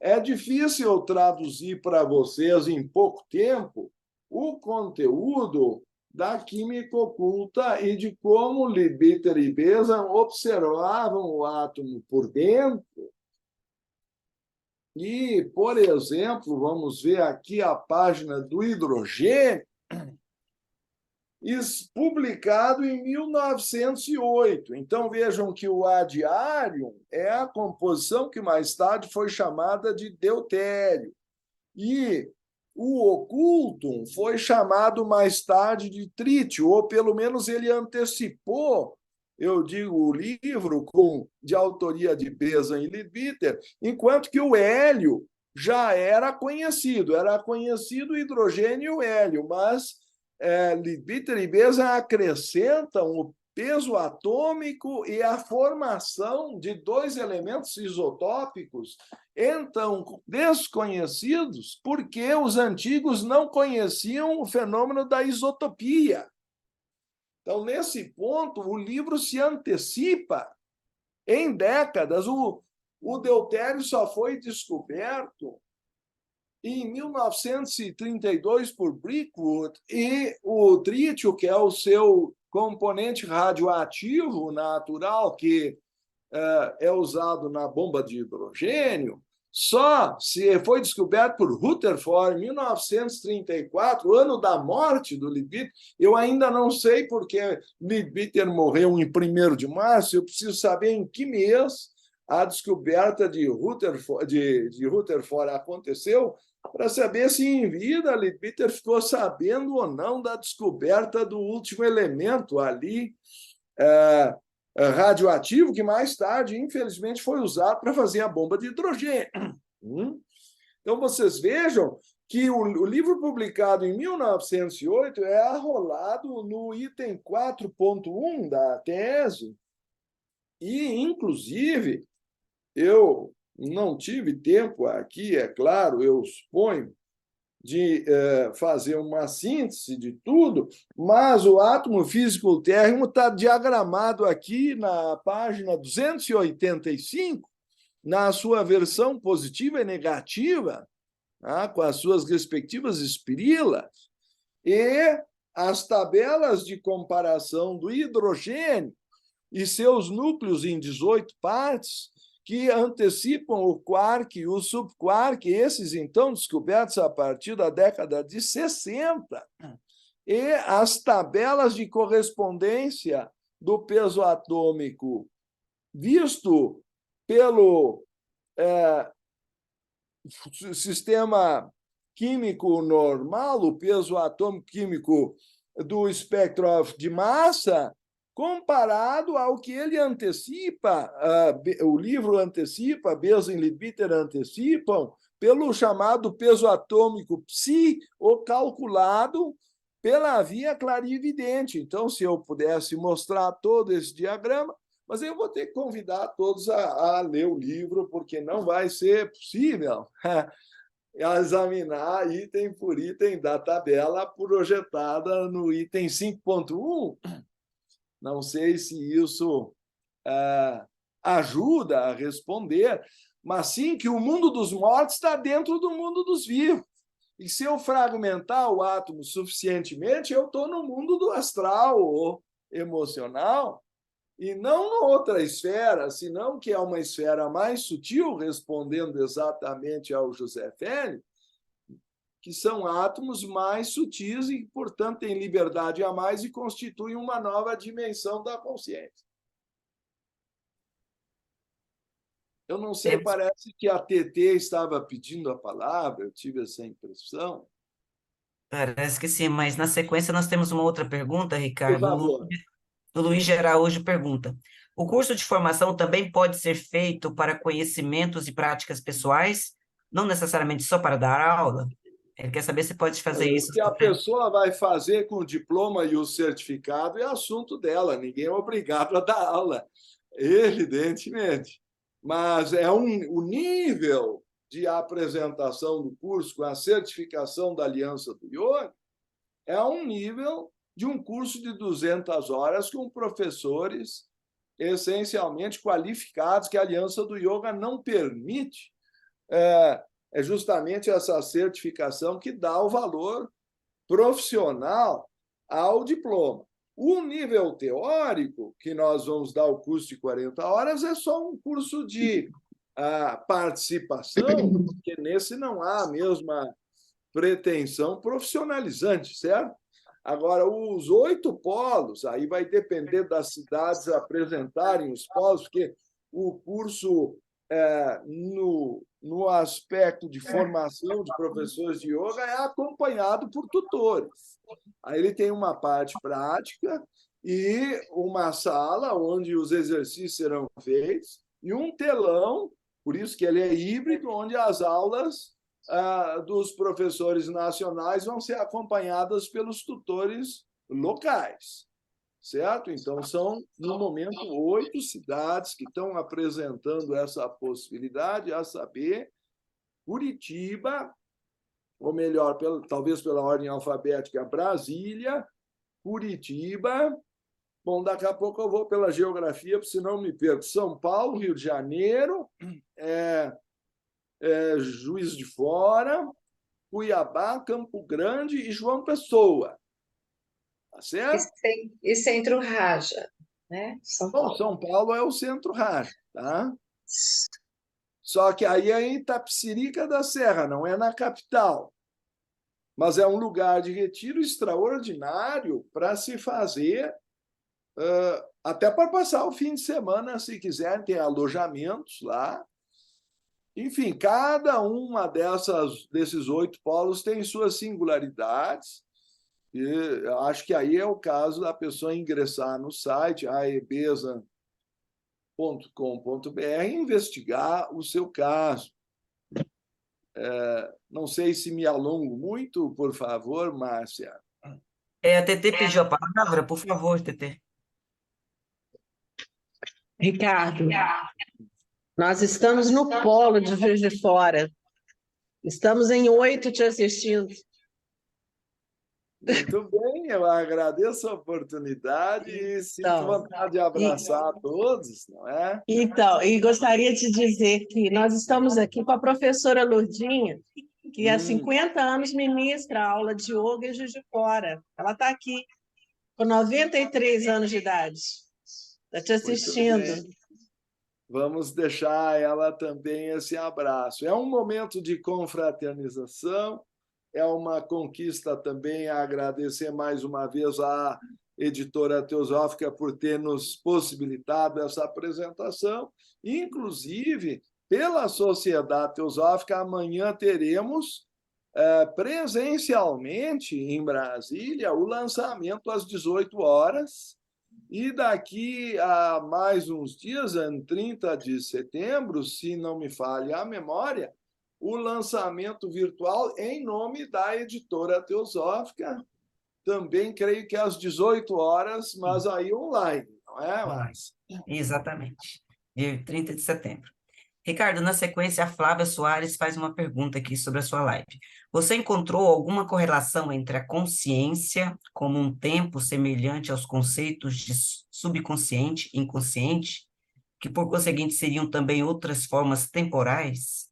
[SPEAKER 1] É difícil eu traduzir para vocês em pouco tempo o conteúdo da química oculta e de como Leadbeater e Besan observavam o átomo por dentro. E, por exemplo, vamos ver aqui a página do hidrogênio, publicado em 1908. Então, vejam que o adiário é a composição que mais tarde foi chamada de deutério. E o occultum foi chamado mais tarde de trítio, ou pelo menos ele antecipou, eu digo, o livro de autoria de Besan e Leadbeater, enquanto que o hélio já era conhecido o hidrogênio e o hélio, mas Leadbeater e Besan acrescentam o peso atômico e a formação de dois elementos isotópicos, então desconhecidos, porque os antigos não conheciam o fenômeno da isotopia. Então, nesse ponto, o livro se antecipa em décadas. O deutério só foi descoberto em 1932 por Brickwood, e o trítio, que é o seu componente radioativo natural, que é usado na bomba de hidrogênio, só se foi descoberto por Rutherford em 1934, ano da morte do Leadbeater. Eu ainda não sei porque Leadbeater morreu em 1º de março, eu preciso saber em que mês a descoberta de Rutherford aconteceu, para saber se em vida Leadbeater ficou sabendo ou não da descoberta do último elemento ali, radioativo, que mais tarde, infelizmente, foi usado para fazer a bomba de hidrogênio. Então, vocês vejam que o livro publicado em 1908 é arrolado no item 4.1 da tese, e, inclusive, eu não tive tempo aqui, é claro, eu suponho, de fazer uma síntese de tudo, mas o átomo físico térreo está diagramado aqui na página 285, na sua versão positiva e negativa, tá? Com as suas respectivas espirilas, e as tabelas de comparação do hidrogênio e seus núcleos em 18 partes, que antecipam o quark e o subquark, esses, então, descobertos a partir da década de 60, e as tabelas de correspondência do peso atômico visto pelo sistema químico normal, o peso atômico químico do espectro de massa, comparado ao que ele antecipa, o livro antecipa, Besom e Leadbeater antecipam, pelo chamado peso atômico psi, ou calculado pela via clarividente. Então, se eu pudesse mostrar todo esse diagrama, mas eu vou ter que convidar todos a ler o livro, porque não vai ser possível examinar item por item da tabela projetada no item 5.1. Não sei se isso ajuda a responder, mas sim que o mundo dos mortos está dentro do mundo dos vivos. E se eu fragmentar o átomo suficientemente, eu estou no mundo do astral ou emocional, e não outra esfera, senão que é uma esfera mais sutil, respondendo exatamente ao José Félix, que são átomos mais sutis e, portanto, têm liberdade a mais e constituem uma nova dimensão da consciência. Eu não sei, parece que a TT estava pedindo a palavra, eu tive essa impressão.
[SPEAKER 2] Parece que sim, mas na sequência nós temos uma outra pergunta,
[SPEAKER 1] Por
[SPEAKER 2] Ricardo.
[SPEAKER 1] favor.
[SPEAKER 2] O Luiz Araújo pergunta: o curso de formação também pode ser feito para conhecimentos e práticas pessoais, não necessariamente só para dar aula? Ele quer saber se pode fazer isso.
[SPEAKER 1] O que a pessoa vai fazer com o diploma e o certificado é assunto dela, ninguém é obrigado a dar aula, evidentemente. Mas o nível de apresentação do curso com a certificação da Aliança do Yoga é um nível de um curso de 200 horas com professores essencialmente qualificados, que a Aliança do Yoga não permite. É justamente essa certificação que dá o valor profissional ao diploma. O nível teórico, que nós vamos dar o curso de 40 horas, é só um curso de participação, porque nesse não há a mesma pretensão profissionalizante, certo? Agora, os 8 polos, aí vai depender das cidades apresentarem os polos, porque o curso, no aspecto de formação de professores de yoga, é acompanhado por tutores. Aí ele tem uma parte prática e uma sala onde os exercícios serão feitos e um telão, por isso que ele é híbrido, onde as aulas dos professores nacionais vão ser acompanhadas pelos tutores locais, certo? Então, são, no momento, 8 cidades que estão apresentando essa possibilidade, a saber, Curitiba, ou melhor, talvez pela ordem alfabética, Brasília, Curitiba, Bom, daqui a pouco eu vou pela geografia, porque senão me perco. São Paulo, Rio de Janeiro, Juiz de Fora, Cuiabá, Campo Grande e João Pessoa. Tá certo?
[SPEAKER 3] E Centro Raja, né? São
[SPEAKER 1] Bom,
[SPEAKER 3] Paulo.
[SPEAKER 1] São Paulo é o centro Raja, tá? Só que aí é em Itapecerica da Serra, não é na capital. Mas é um lugar de retiro extraordinário para se fazer, até para passar o fim de semana, se quiser, tem alojamentos lá. Enfim, cada uma desses 8 polos tem suas singularidades. E acho que aí é o caso da pessoa ingressar no site aebesa.com.br e investigar o seu caso. Não sei se me alongo muito, por favor, Márcia.
[SPEAKER 2] A TT pediu a palavra, por favor, TT.
[SPEAKER 4] Ricardo, nós estamos no polo de Juiz de Fora. Estamos em 8 te assistindo.
[SPEAKER 1] Muito bem, eu agradeço a oportunidade e sinto vontade de abraçar a todos, não é?
[SPEAKER 4] Então, e gostaria de dizer que nós estamos aqui com a professora Lourdinha, que há 50 anos ministra aula de yoga em Juiz de Fora. Ela está aqui, com 93 anos de idade. Está te assistindo.
[SPEAKER 1] Vamos deixar ela também esse abraço. É um momento de confraternização, é uma conquista também a agradecer mais uma vez à editora Teosófica por ter nos possibilitado essa apresentação. Inclusive, pela Sociedade Teosófica, amanhã teremos presencialmente em Brasília o lançamento às 18 horas. E daqui a mais uns dias, em 30 de setembro, se não me falha a memória, o lançamento virtual em nome da editora Teosófica, também creio que às 18 horas, mas aí online, não é, Márcia?
[SPEAKER 2] Exatamente, dia 30 de setembro. Ricardo, na sequência, a Flávia Soares faz uma pergunta aqui sobre a sua live. Você encontrou alguma correlação entre a consciência como um tempo semelhante aos conceitos de subconsciente e inconsciente, que por conseguinte seriam também outras formas temporais?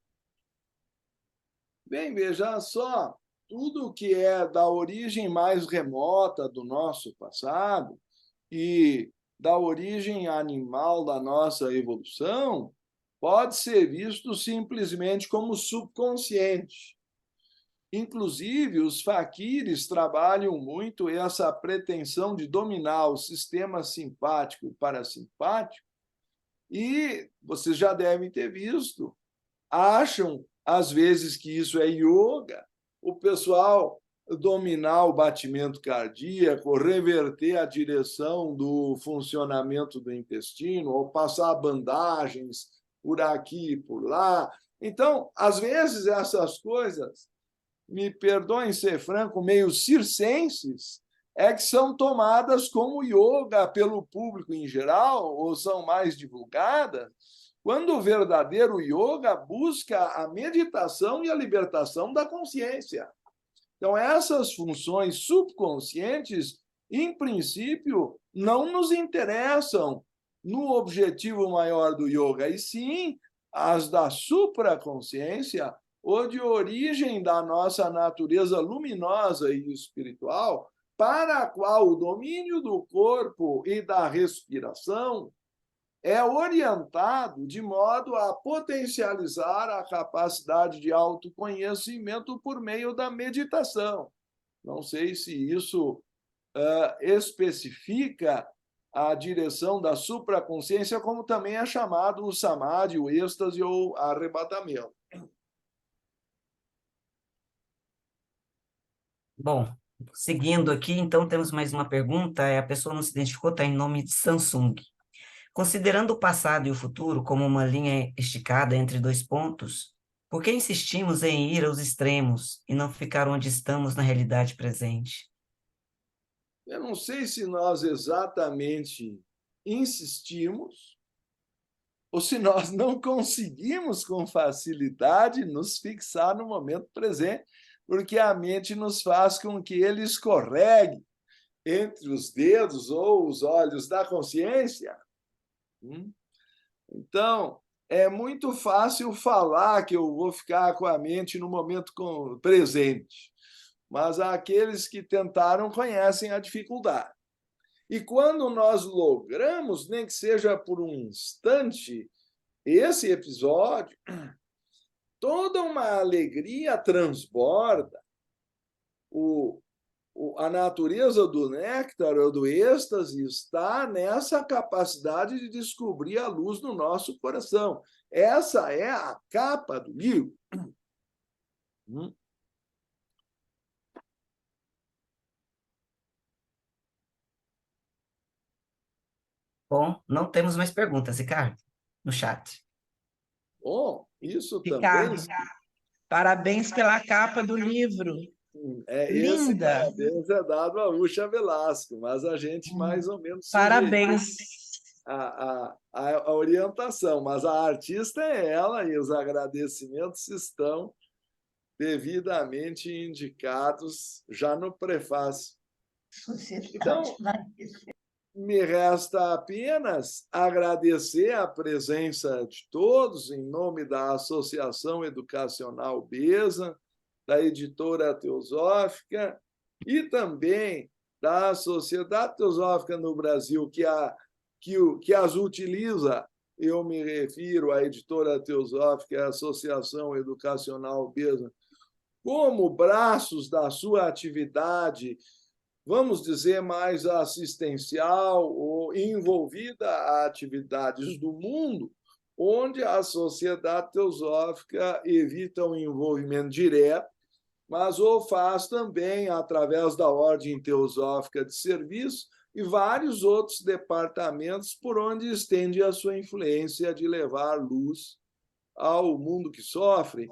[SPEAKER 1] Bem, veja só, tudo que é da origem mais remota do nosso passado e da origem animal da nossa evolução pode ser visto simplesmente como subconsciente. Inclusive, os faquires trabalham muito essa pretensão de dominar o sistema simpático e parasimpático, e vocês já devem ter visto, acham às vezes que isso é yoga, o pessoal dominar o batimento cardíaco, reverter a direção do funcionamento do intestino, ou passar bandagens por aqui e por lá. Então, às vezes, essas coisas, me perdoem ser franco, meio circenses, é que são tomadas como yoga pelo público em geral, ou são mais divulgadas, quando o verdadeiro yoga busca a meditação e a libertação da consciência. Então, essas funções subconscientes, em princípio, não nos interessam no objetivo maior do yoga, e sim as da supraconsciência, ou de origem da nossa natureza luminosa e espiritual, para a qual o domínio do corpo e da respiração é orientado de modo a potencializar a capacidade de autoconhecimento por meio da meditação. Não sei se isso especifica a direção da supraconsciência, como também é chamado o samadhi, o êxtase ou arrebatamento.
[SPEAKER 2] Bom, seguindo aqui, então temos mais uma pergunta. A pessoa não se identificou, está em nome de Samsung. Considerando o passado e o futuro como uma linha esticada entre dois pontos, por que insistimos em ir aos extremos e não ficar onde estamos na realidade presente?
[SPEAKER 1] Eu não sei se nós exatamente insistimos ou se nós não conseguimos com facilidade nos fixar no momento presente, porque a mente nos faz com que ele escorregue entre os dedos ou os olhos da consciência. Então, é muito fácil falar que eu vou ficar com a mente no momento presente, mas aqueles que tentaram conhecem a dificuldade. E quando nós logramos, nem que seja por um instante, esse episódio, toda uma alegria transborda. A natureza do néctar ou do êxtase está nessa capacidade de descobrir a luz no nosso coração. Essa é a capa do livro.
[SPEAKER 2] Bom, não temos mais perguntas, Ricardo, no chat.
[SPEAKER 1] Bom, isso também.
[SPEAKER 4] Ricardo, parabéns pela capa do livro.
[SPEAKER 1] Esse
[SPEAKER 4] Linda.
[SPEAKER 1] parabéns é dado a Ucha Velasco, mas a gente mais ou menos
[SPEAKER 4] Parabéns.
[SPEAKER 1] a orientação, mas a artista é ela e os agradecimentos estão devidamente indicados já no prefácio. Então, me resta apenas agradecer a presença de todos em nome da Associação Educacional BESA, da Editora Teosófica e também da Sociedade Teosófica no Brasil, que as utiliza. Eu me refiro à Editora Teosófica e à Associação Educacional BESA como braços da sua atividade, vamos dizer, mais assistencial ou envolvida a atividades do mundo, onde a Sociedade Teosófica evita o envolvimento direto, mas o faz também através da Ordem Teosófica de Serviço e vários outros departamentos por onde estende a sua influência de levar luz ao mundo que sofre.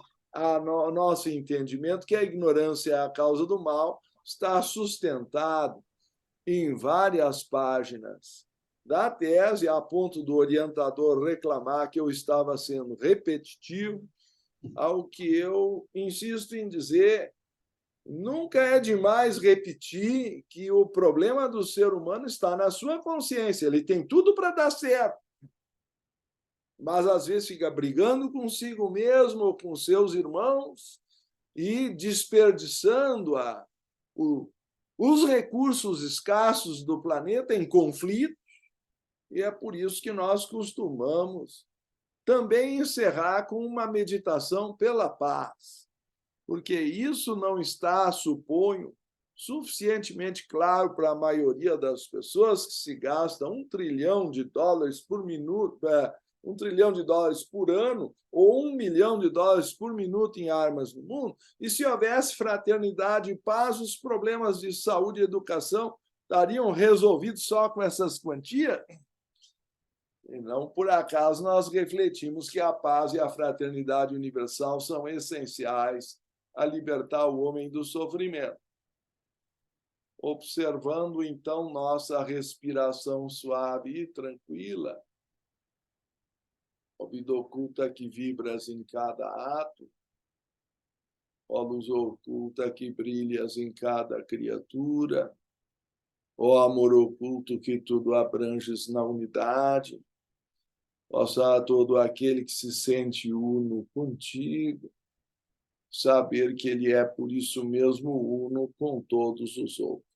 [SPEAKER 1] Nosso entendimento que a ignorância é a causa do mal está sustentado em várias páginas da tese, a ponto do orientador reclamar que eu estava sendo repetitivo, ao que eu insisto em dizer: nunca é demais repetir que o problema do ser humano está na sua consciência, ele tem tudo para dar certo, mas às vezes fica brigando consigo mesmo ou com seus irmãos e desperdiçando os recursos escassos do planeta em conflito, e é por isso que nós costumamos também encerrar com uma meditação pela paz, porque isso não está, suponho, suficientemente claro para a maioria das pessoas que se gastam $1 trilhão por minuto, $1 trilhão por ano, ou $1 milhão por minuto em armas no mundo, e se houvesse fraternidade e paz, os problemas de saúde e educação estariam resolvidos só com essas quantias. E não por acaso nós refletimos que a paz e a fraternidade universal são essenciais a libertar o homem do sofrimento. Observando, então, nossa respiração suave e tranquila, ó vida oculta que vibras em cada ato, ó luz oculta que brilhas em cada criatura, ó amor oculto que tudo abranges na unidade, possa todo aquele que se sente uno contigo saber que ele é por isso mesmo uno com todos os outros.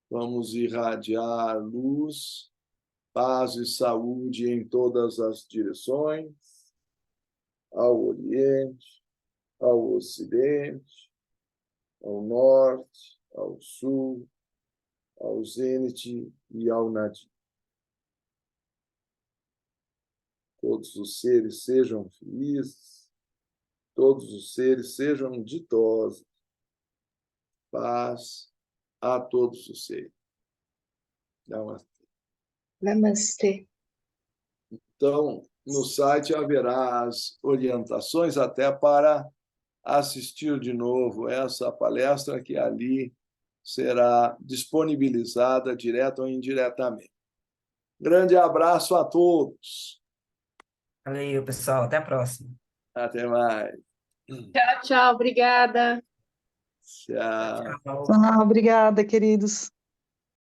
[SPEAKER 1] Vamos irradiar luz, paz e saúde em todas as direções, ao Oriente, ao Ocidente, ao Norte, ao Sul, ao Zênite e ao Nadim. Todos os seres sejam felizes, todos os seres sejam ditosos. Paz a todos os seres. Namastê.
[SPEAKER 3] Namastê.
[SPEAKER 1] Então, no site haverá as orientações até para assistir de novo essa palestra, que ali será disponibilizada direta ou indiretamente. Grande abraço a todos.
[SPEAKER 2] Valeu, pessoal. Até a próxima.
[SPEAKER 1] Até mais.
[SPEAKER 3] Tchau, tchau. Obrigada.
[SPEAKER 1] Tchau.
[SPEAKER 2] Tchau.
[SPEAKER 5] Obrigada, queridos.